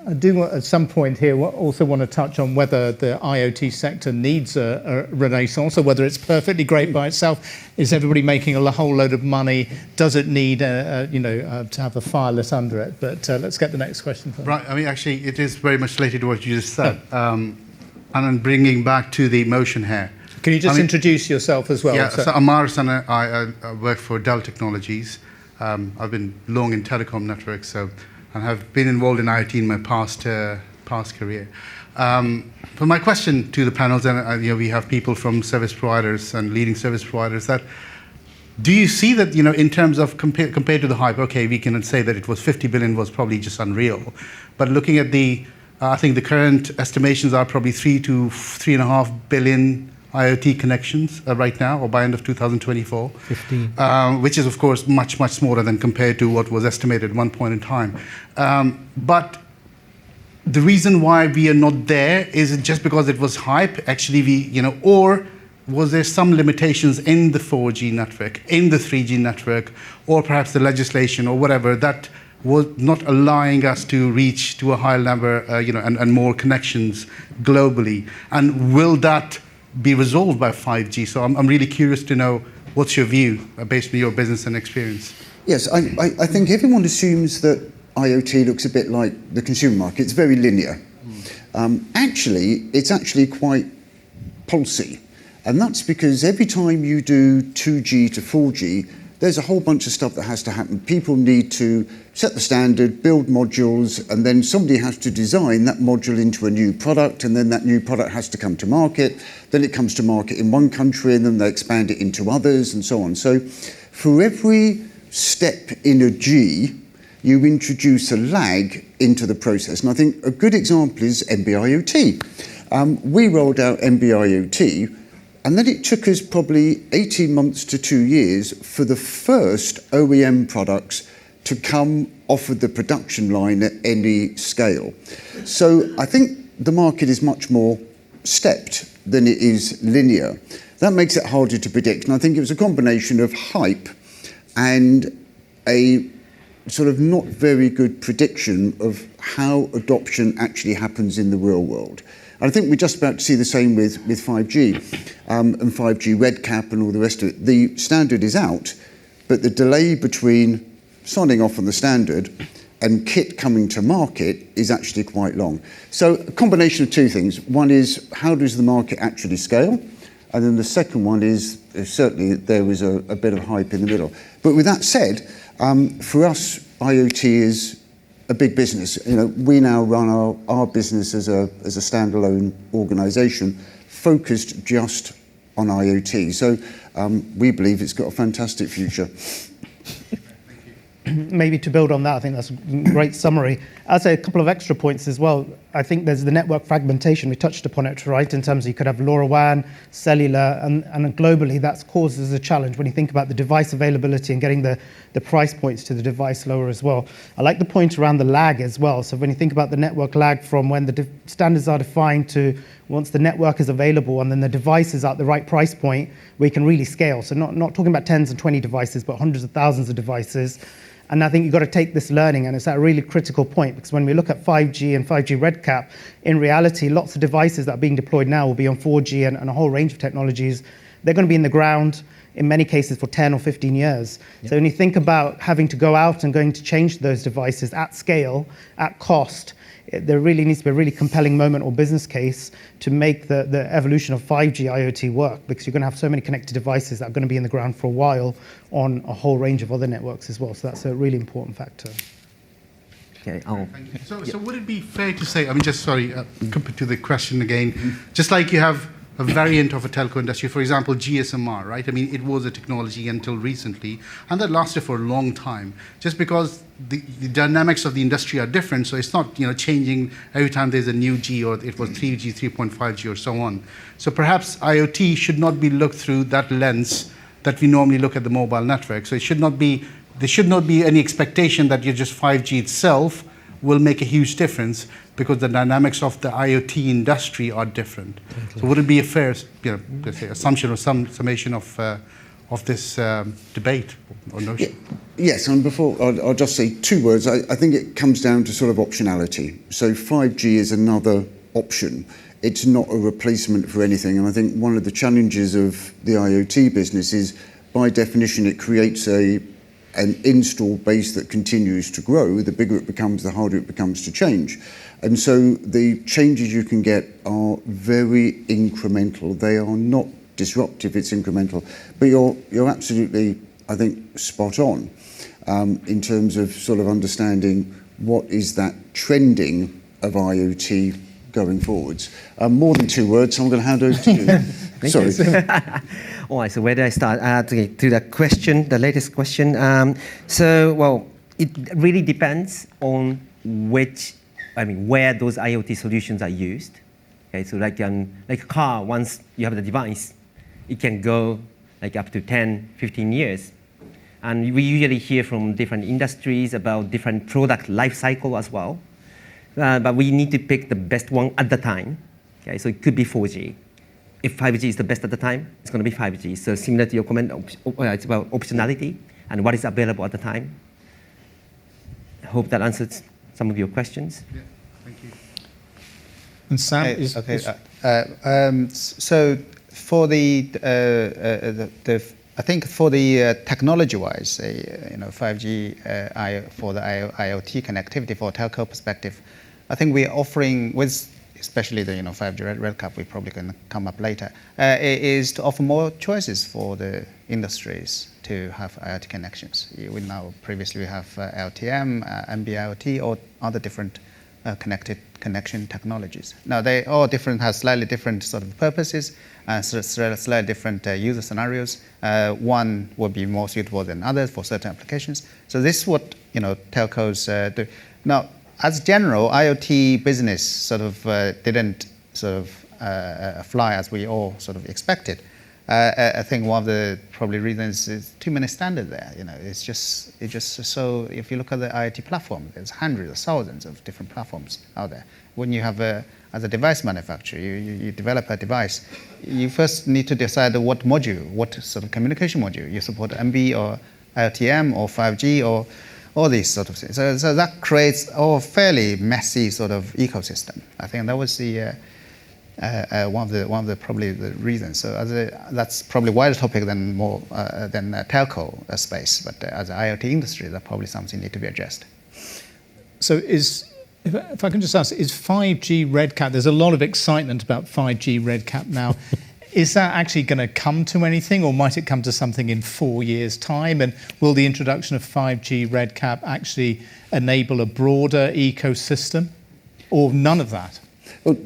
I do want, at some point here also want to touch on whether the IoT sector needs a renaissance or whether it's perfectly great by itself. Is everybody making a whole load of money? Does it need to have a fire lit under it? But let's get the next question first. Right. I mean, actually, it is very much related to what you just said, and I'm bringing back to the motion here. Can you just introduce yourself as well? Yeah. So Amaris and I work for Dell Technologies. I've been long in telecom networks, and have been involved in IoT in my past career. For my question to the panels, and we have people from service providers and leading service providers. That do you see that in terms of compared to the hype? Okay, we can say that it was 50 billion was probably just unreal, but looking at I think the current estimations are probably 3 to 3.5 billion. IoT connections right now, or by end of 2024, 15. Which is of course much smaller than compared to what was estimated at one point in time. But the reason why we are not there is it just because it was hype. Actually, or was there some limitations in the 4G network, in the 3G network, or perhaps the legislation or whatever that was not allowing us to reach to a higher level, and more connections globally. And will that be resolved by 5G? So I'm really curious to know what's your view based on your business and experience. Yes, I think everyone assumes that IoT looks a bit like the consumer market. It's very linear. Actually, it's actually quite pulsy. And that's because every time you do 2G to 4G, there's a whole bunch of stuff that has to happen. People need to set the standard, build modules, and then somebody has to design that module into a new product, and then that new product has to come to market. Then it comes to market in one country, and then they expand it into others, and so on. So for every step in a G, you introduce a lag into the process. And I think a good example is NB-IoT. We rolled out NB-IoT, and then it took us probably 18 months to 2 years for the first OEM products to come off of the production line at any scale. So I think the market is much more stepped than it is linear. That makes it harder to predict. And I think it was a combination of hype and a sort of not very good prediction of how adoption actually happens in the real world. I think we're just about to see the same with 5G and 5G RedCap and all the rest of it. The standard is out, but the delay between signing off on the standard and kit coming to market is actually quite long. So a combination of two things. One is, how does the market actually scale? And then the second one is, certainly there was a bit of hype in the middle. But with that said, for us, IoT is a big business. We now run our business as a standalone organisation, focused just on IoT. So we believe it's got a fantastic future. Maybe to build on that, I think that's a great summary. I'll say a couple of extra points as well. I think there's the network fragmentation. We touched upon it, right, in terms of you could have LoRaWAN, cellular, and cglobally that causes a challenge when you think about the device availability and getting the price points to the device lower as well. I like the point around the lag as well. So when you think about the network lag from when the standards are defined to Once the network is available and then the device is at the right price point, we can really scale. So not talking about 10s and 20 devices, but hundreds of thousands of devices. And I think you've got to take this learning, and it's at a really critical point, because when we look at 5G and 5G RedCap, in reality, lots of devices that are being deployed now will be on 4G and a whole range of technologies. They're going to be in the ground, in many cases, for 10 or 15 years. Yep. So when you think about having to go out and going to change those devices at scale, at cost, there really needs to be a really compelling moment or business case to make the evolution of 5G IoT work, because you're going to have so many connected devices that are going to be in the ground for a while on a whole range of other networks as well. So that's a really important factor. Okay. So would it be fair to say, I mean, just sorry, to the question again, just like you have a variant of a telco industry, for example, GSMR, right? I mean, it was a technology until recently, and that lasted for a long time, just because the dynamics of the industry are different. So it's not, changing every time there's a new G, or it was 3G, 3.5G, or so on. So perhaps IoT should not be looked through that lens that we normally look at the mobile network. So there should not be any expectation that you're just 5G itself will make a huge difference, because the dynamics of the IoT industry are different. Exactly. So would it be a fair, let's say, assumption or some summation of this debate or notion? Yes, and before I'll just say two words. I think it comes down to sort of optionality. So 5G is another option. It's not a replacement for anything. And I think one of the challenges of the IoT business is, by definition, it creates an install base that continues to grow. The bigger it becomes, the harder it becomes to change. And so the changes you can get are very incremental. They are not disruptive, it's incremental. But you're absolutely, I think, spot on in terms of sort of understanding what is that trending of IoT going forwards. More than two words, so I'm going to hand over to you. Sorry. All right, so where do I start? To the latest question. It really depends on where those IoT solutions are used. Okay, so like a car, once you have the device, it can go up to 10, 15 years. And we usually hear from different industries about different product life cycle as well. But we need to pick the best one at the time. Okay, so it could be 4G. If 5G is the best at the time, it's going to be 5G. So similar to your comment, it's about optionality and what is available at the time. I hope that answers some of your questions. Yeah, thank you. And Sam so for I think for the technology-wise, 5G for the IoT connectivity for telco perspective, I think we're offering with, especially the 5G RedCap, we probably can come up later, is to offer more choices for the industries to have IoT connections. Previously we have LTM, NB-IoT, or other different connected connection technologies. Now they all have slightly different sort of purposes, slightly different user scenarios. One would be more suitable than others for certain applications. So this is what telcos do. Now, as general, IoT business sort of didn't sort of fly as we all sort of expected. I think one of the probably reasons is too many standards there. It's just so. If you look at the IoT platform, there's hundreds of thousands of different platforms out there. When you have as a device manufacturer, you develop a device, you first need to decide what module, what sort of communication module you support, MB or LTM or 5G or all these sort of things. So that creates a fairly messy sort of ecosystem. I think that was the one of the probably the reasons. So that's probably a wider topic than telco space, but as an IoT industry, that's probably something need to be addressed. So if I can just ask, is 5G RedCap? There's a lot of excitement about 5G RedCap now. Is that actually going to come to anything, or might it come to something in 4 years' time? And will the introduction of 5G RedCap actually enable a broader ecosystem, or none of that? Well,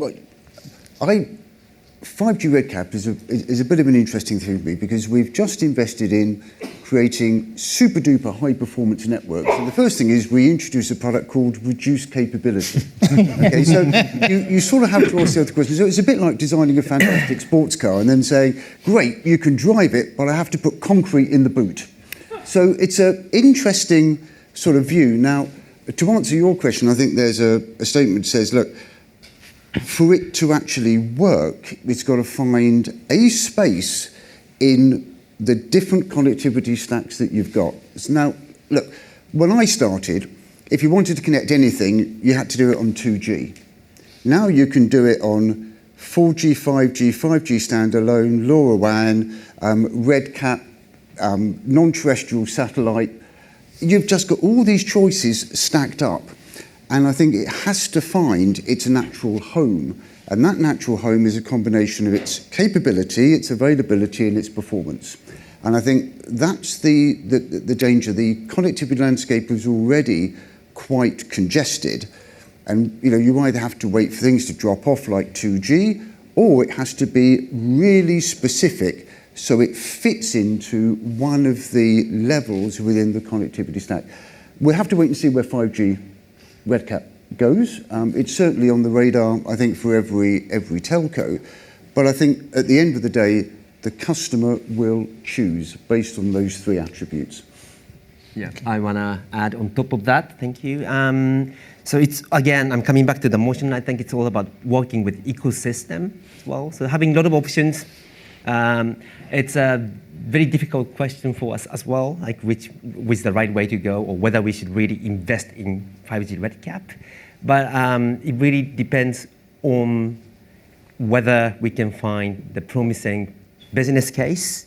5G RedCap is a bit of an interesting thing for me, because we've just invested in creating super duper high performance networks. And the first thing is we introduce a product called reduced capability. Okay, so you sort of have to ask the other question. So it's a bit like designing a fantastic sports car and then saying, great, you can drive it, but I have to put concrete in the boot. So it's an interesting sort of view. Now, to answer your question, I think there's a statement that says, look, for it to actually work, it's got to find a space in the different connectivity stacks that you've got. So now, look, when I started, if you wanted to connect anything, you had to do it on 2G. Now you can do it on 4G, 5G, 5G standalone, LoRaWAN, RedCap, non-terrestrial satellite. You've just got all these choices stacked up. And I think it has to find its natural home. And that natural home is a combination of its capability, its availability, and its performance. And I think that's the danger. The connectivity landscape is already quite congested. And you either have to wait for things to drop off like 2G, or it has to be really specific so it fits into one of the levels within the connectivity stack. We'll have to wait and see where 5G RedCap goes. It's certainly on the radar, I think, for every telco. But I think at the end of the day, the customer will choose based on those three attributes. Yeah, I want to add on top of that. Thank you. So it's, again, I'm coming back to the motion. I think it's all about working with ecosystem as well. So having a lot of options, it's a very difficult question for us as well, like which is the right way to go, or whether we should really invest in 5G RedCap. But it really depends on whether we can find the promising business case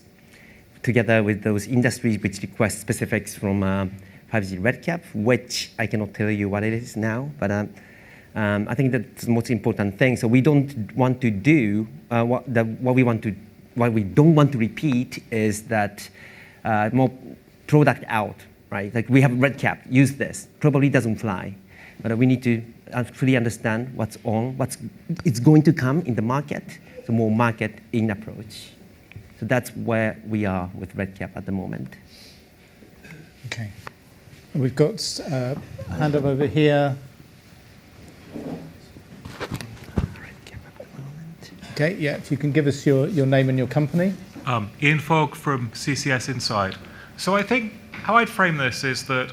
together with those industries which request specifics from 5G RedCap, which I cannot tell you what it is now, but I think that's the most important thing. So we don't want to do what we don't want to repeat is that more product out, right? Like we have RedCap, use this. Probably doesn't fly, but we need to fully understand what's it's going to come in the market. So more market-in approach. So that's where we are with RedCap at the moment. Okay. We've got a hand up over here. Okay, yeah, if you can give us your name and your company. Ian Fogg from CCS Inside. So I think how I'd frame this is that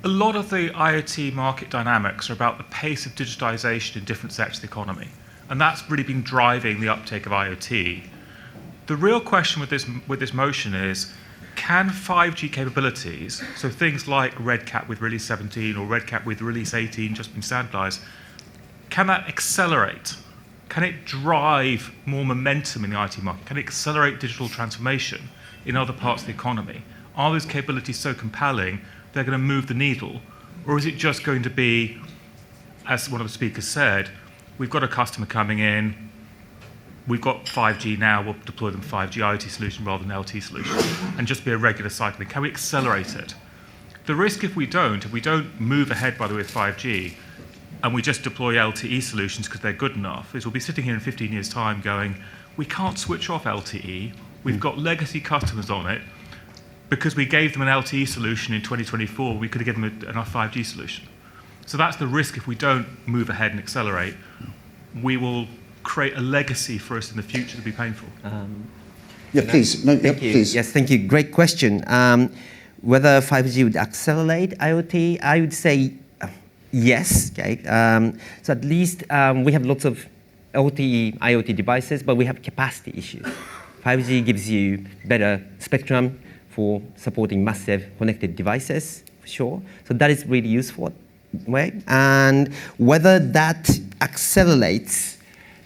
a lot of the IoT market dynamics are about the pace of digitization in different sectors of the economy. And that's really been driving the uptake of IoT. The real question with this motion is, can 5G capabilities, so things like RedCap with release 17 or RedCap with release 18 just been standardized, can that accelerate? Can it drive more momentum in the IT market? Can it accelerate digital transformation in other parts of the economy? Are those capabilities so compelling they're going to move the needle? Or is it just going to be, as one of the speakers said, we've got a customer coming in, we've got 5G now, we'll deploy them 5G IoT solution rather than LTE solution, and just be a regular cycling. Can we accelerate it? The risk if we don't move ahead, by the way, with 5G, and we just deploy LTE solutions because they're good enough, is we'll be sitting here in 15 years' time going, we can't switch off LTE, we've got legacy customers on it, because we gave them an LTE solution in 2024, we could have given them enough 5G solution. So that's the risk if we don't move ahead and accelerate. We will create a legacy for us in the future to be painful. Yeah, please. No, yeah, please. Yes, thank you. Great question. Whether 5G would accelerate IoT, I would say yes. Okay. So at least we have lots of LTE, IoT devices, but we have capacity issues. 5G gives you better spectrum for supporting massive connected devices, for sure. So that is really useful. Right? And whether that accelerates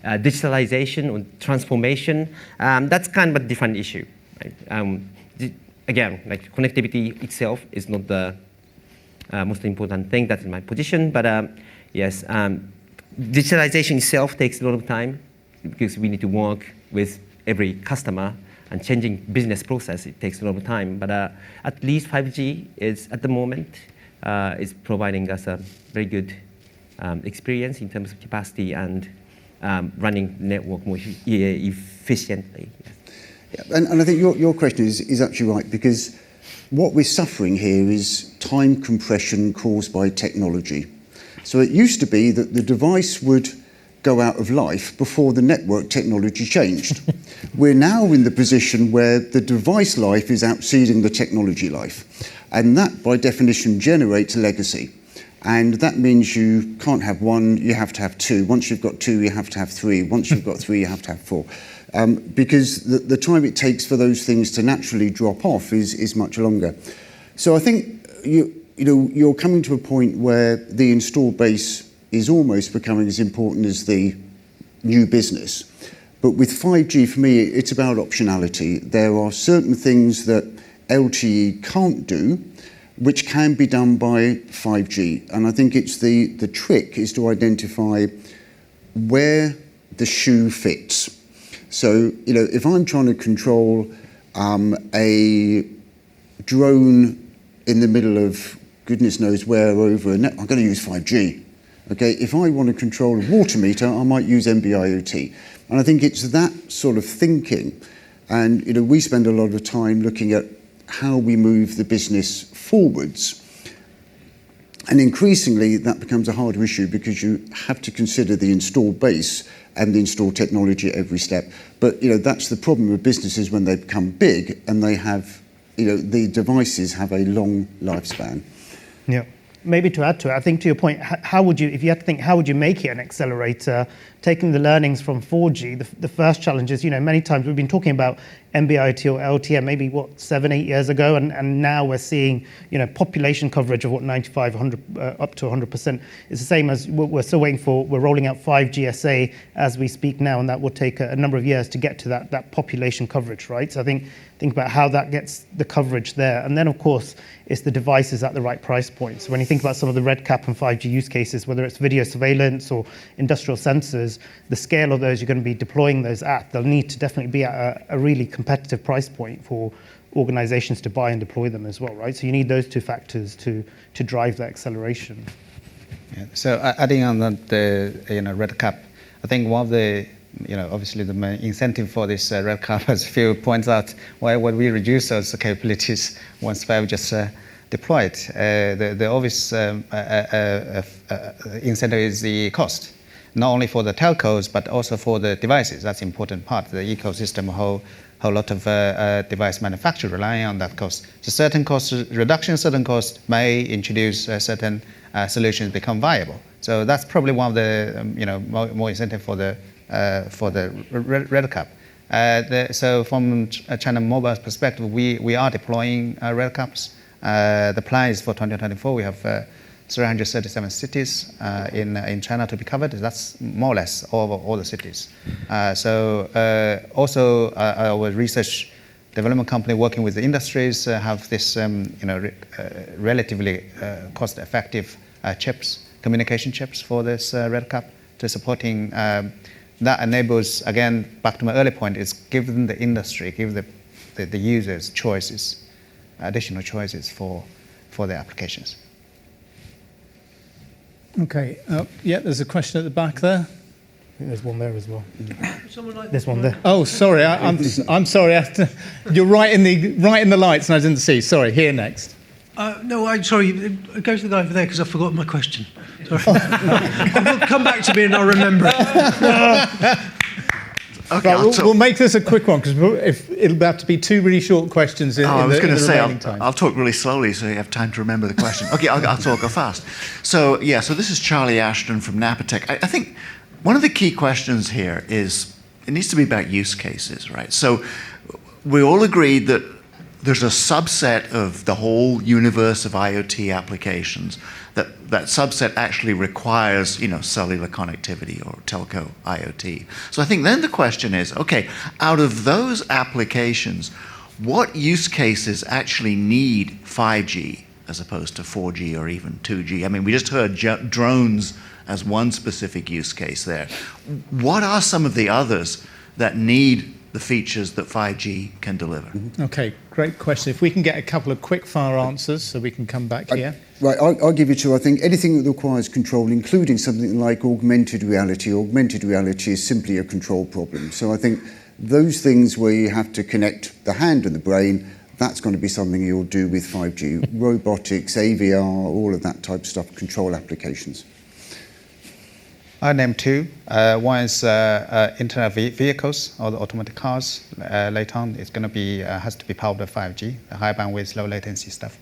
digitalization or transformation, that's kind of a different issue. Right? Again, like connectivity itself is not the most important thing. That's my position. But yes, digitalization itself takes a lot of time because we need to work with every customer, and changing business process, it takes a lot of time. But at least 5G is, at the moment, is providing us a very good experience in terms of capacity and running network more efficiently. Yeah, and I think your question is actually right, because what we're suffering here is time compression caused by technology. So it used to be that the device would go out of life before the network technology changed. We're now in the position where the device life is exceeding the technology life. And that, by definition, generates legacy. And that means you can't have one, you have to have two. Once you've got two, you have to have three. Once you've got three, you have to have four. Because the time it takes for those things to naturally drop off is much longer. So I think you're coming to a point where the install base is almost becoming as important as the new business. But with 5G, for me, it's about optionality. There are certain things that LTE can't do, which can be done by 5G. And I think it's the trick is to identify where the shoe fits. So, if I'm trying to control a drone in the middle of goodness knows where over a net, I'm going to use 5G. Okay, if I want to control a water meter, I might use NB-IoT. And I think it's that sort of thinking. And, we spend a lot of time looking at how we move the business forwards. And increasingly, that becomes a harder issue because you have to consider the installed base and the installed technology at every step. But, that's the problem with businesses when they become big and they have, the devices have a long lifespan. Yeah. Maybe to add to it, I think to your point, if you had to think, how would you make it an accelerator? Taking the learnings from 4G, the first challenge is, many times we've been talking about NB-IoT or LTE maybe 7, 8 years ago, and now we're seeing, population coverage of 95, 100, up to 100%. It's the same as we're still waiting for. We're rolling out 5G SA as we speak now, and that will take a number of years to get to that population coverage, right? So I think about how that gets the coverage there, and then of course it's the devices at the right price point. So when you think about some of the RedCap and 5G use cases, whether it's video surveillance or industrial sensors, the scale of those you're going to be deploying those at, they'll need to definitely be at a really competitive price point for organizations to buy and deploy them as well, right? So you need those two factors to drive that acceleration. Yeah. So adding on the RedCap, I think one of the obviously the main incentive for this RedCap, as Phil points out, why would we reduce those capabilities once 5G just deployed? The obvious incentive is the cost, not only for the telcos, but also for the devices. That's an important part. The ecosystem, a whole lot of device manufacturers relying on that cost. So certain cost reduction, certain costs may introduce certain solutions become viable. So that's probably one of the more incentive for the RedCap. So from China Mobile's perspective, we are deploying RedCaps. The plan is for 2024. We have 337 cities in China to be covered. That's more or less all the cities. Also our research development company working with the industries have this relatively cost-effective chips, communication chips for this RedCap to supporting. That enables, again, back to my earlier point, is give them the industry, give the users choices, additional choices for their applications. Okay. Yeah, there's a question at the back there. I think there's one there as well. There's one there. Oh, sorry. I'm sorry. You're right in the lights, and I didn't see. Sorry. Here next. No, I'm sorry. Go to the guy over there because I forgot my question. Sorry. Come back to me and I'll remember it. Okay, right, we'll make this a quick one because it'll have to be two really short questions in I was going to say, time. I'll talk really slowly so you have time to remember the question. Okay, I'll go fast. So this is Charlie Ashton from Napatech. I think one of the key questions here is it needs to be about use cases, right? So we all agreed that there's a subset of the whole universe of IoT applications that subset actually requires, cellular connectivity or telco IoT. So I think then the question is, okay, out of those applications, what use cases actually need 5G as opposed to 4G or even 2G? I mean, we just heard drones as one specific use case there. What are some of the others that need the features that 5G can deliver? Okay, great question. If we can get a couple of quick fire answers so we can come back here. Right, I'll give you two. I think anything that requires control, including something like augmented reality. Augmented reality is simply a control problem. So I think those things where you have to connect the hand and the brain, that's going to be something you'll do with 5G. Robotics, AVR, all of that type of stuff, control applications. I named two. One is Internet of Vehicles or the automatic cars. Later on, it's going to be has to be powered by 5G, the high bandwidth, low latency stuff.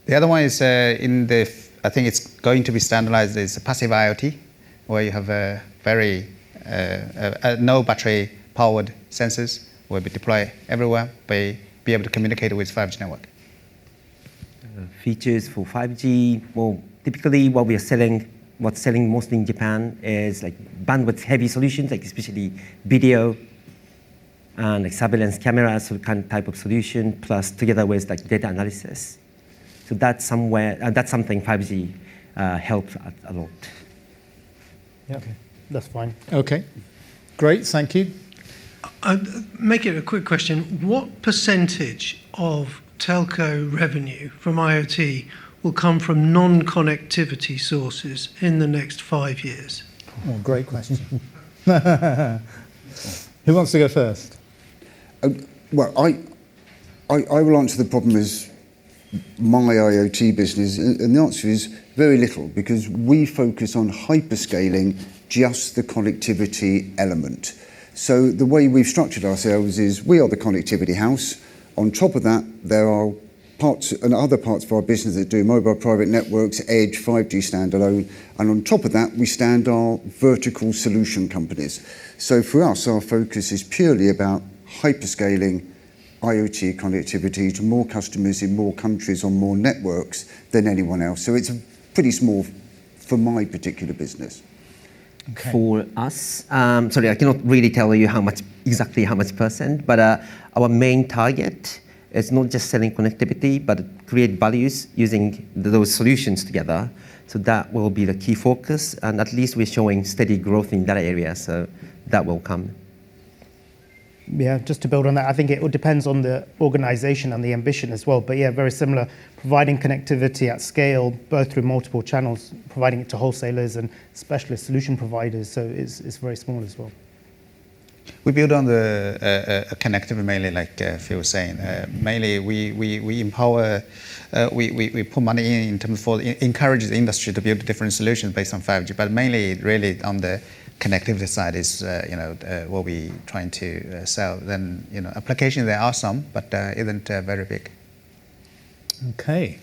The other one is in the I think it's going to be standardized as passive IoT, where you have a very no battery powered sensors will be deployed everywhere, be able to communicate with 5G network. Features for 5G, well, typically what we are selling, what's selling mostly in Japan is like bandwidth heavy solutions, like especially video and like surveillance cameras, so kind of type of solution, plus together with like data analysis. So that's something 5G helps a lot. Yeah, okay. That's fine. Okay, great, thank you. Make it a quick question. What percentage of telco revenue from IoT will come from non-connectivity sources in the next 5 years? Oh, great question. Who wants to go first? Well, I will answer the problem as my IoT business, and the answer is very little, because we focus on hyperscaling just the connectivity element. So the way we've structured ourselves is we are the connectivity house. On top of that, there are parts and other parts of our business that do mobile private networks, edge, 5G standalone, and on top of that, we stand our vertical solution companies. So for us, our focus is purely about hyperscaling IoT connectivity to more customers in more countries on more networks than anyone else. So it's pretty small for my particular business. Okay. For us, sorry, I cannot really tell you exactly how much percent, but our main target is not just selling connectivity, but create values using those solutions together. So that will be the key focus, and at least we're showing steady growth in that area, so that will come. Yeah, just to build on that, I think it depends on the organization and the ambition as well. But yeah, very similar, providing connectivity at scale, both through multiple channels, providing it to wholesalers and specialist solution providers. So it's very small as well. We build on the connectivity mainly, like Phil was saying. Mainly, we empower, we put money in terms of encourage the industry to build different solutions based on 5G. But mainly, really on the connectivity side is what we trying to sell. Then applications there are some, but isn't very big. Okay.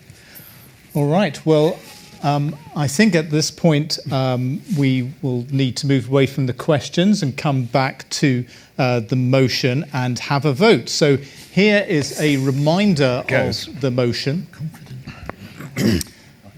All right. Well, I think at this point we will need to move away from the questions and come back to the motion and have a vote. So here is a reminder of the motion.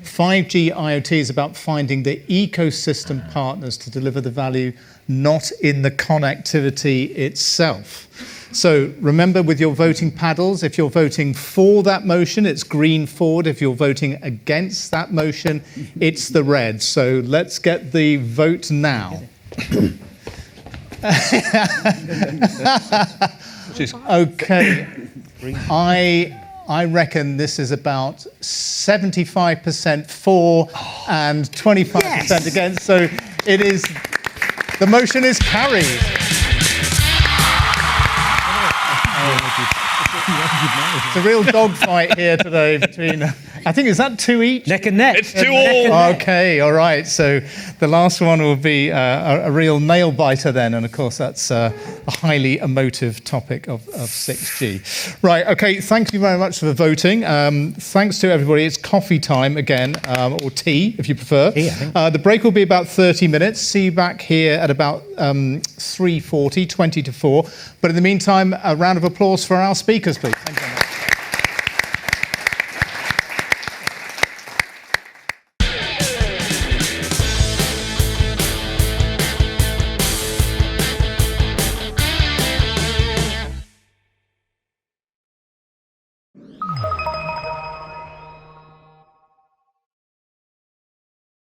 5G IoT is about finding the ecosystem partners to deliver the value, not in the connectivity itself. So remember with your voting paddles, if you're voting for that motion, it's green forward. If you're voting against that motion, it's the red. So let's get the vote now. Okay. I reckon this is about 75% for and 25% against. So it is, the motion is carried. It's a real dogfight here today between, I think, is that 2 each? Neck and neck. It's 2 all. Okay, all right. So the last one will be a real nail biter then. And of course, that's a highly emotive topic of 6G. Right, okay, thank you very much for voting. Thanks to everybody. It's coffee time again, or tea, if you prefer. Tea, I think. The break will be about 30 minutes. See you back here at about 3:40, 20 to 4. But in the meantime, a round of applause for our speakers, please. Thank you very much.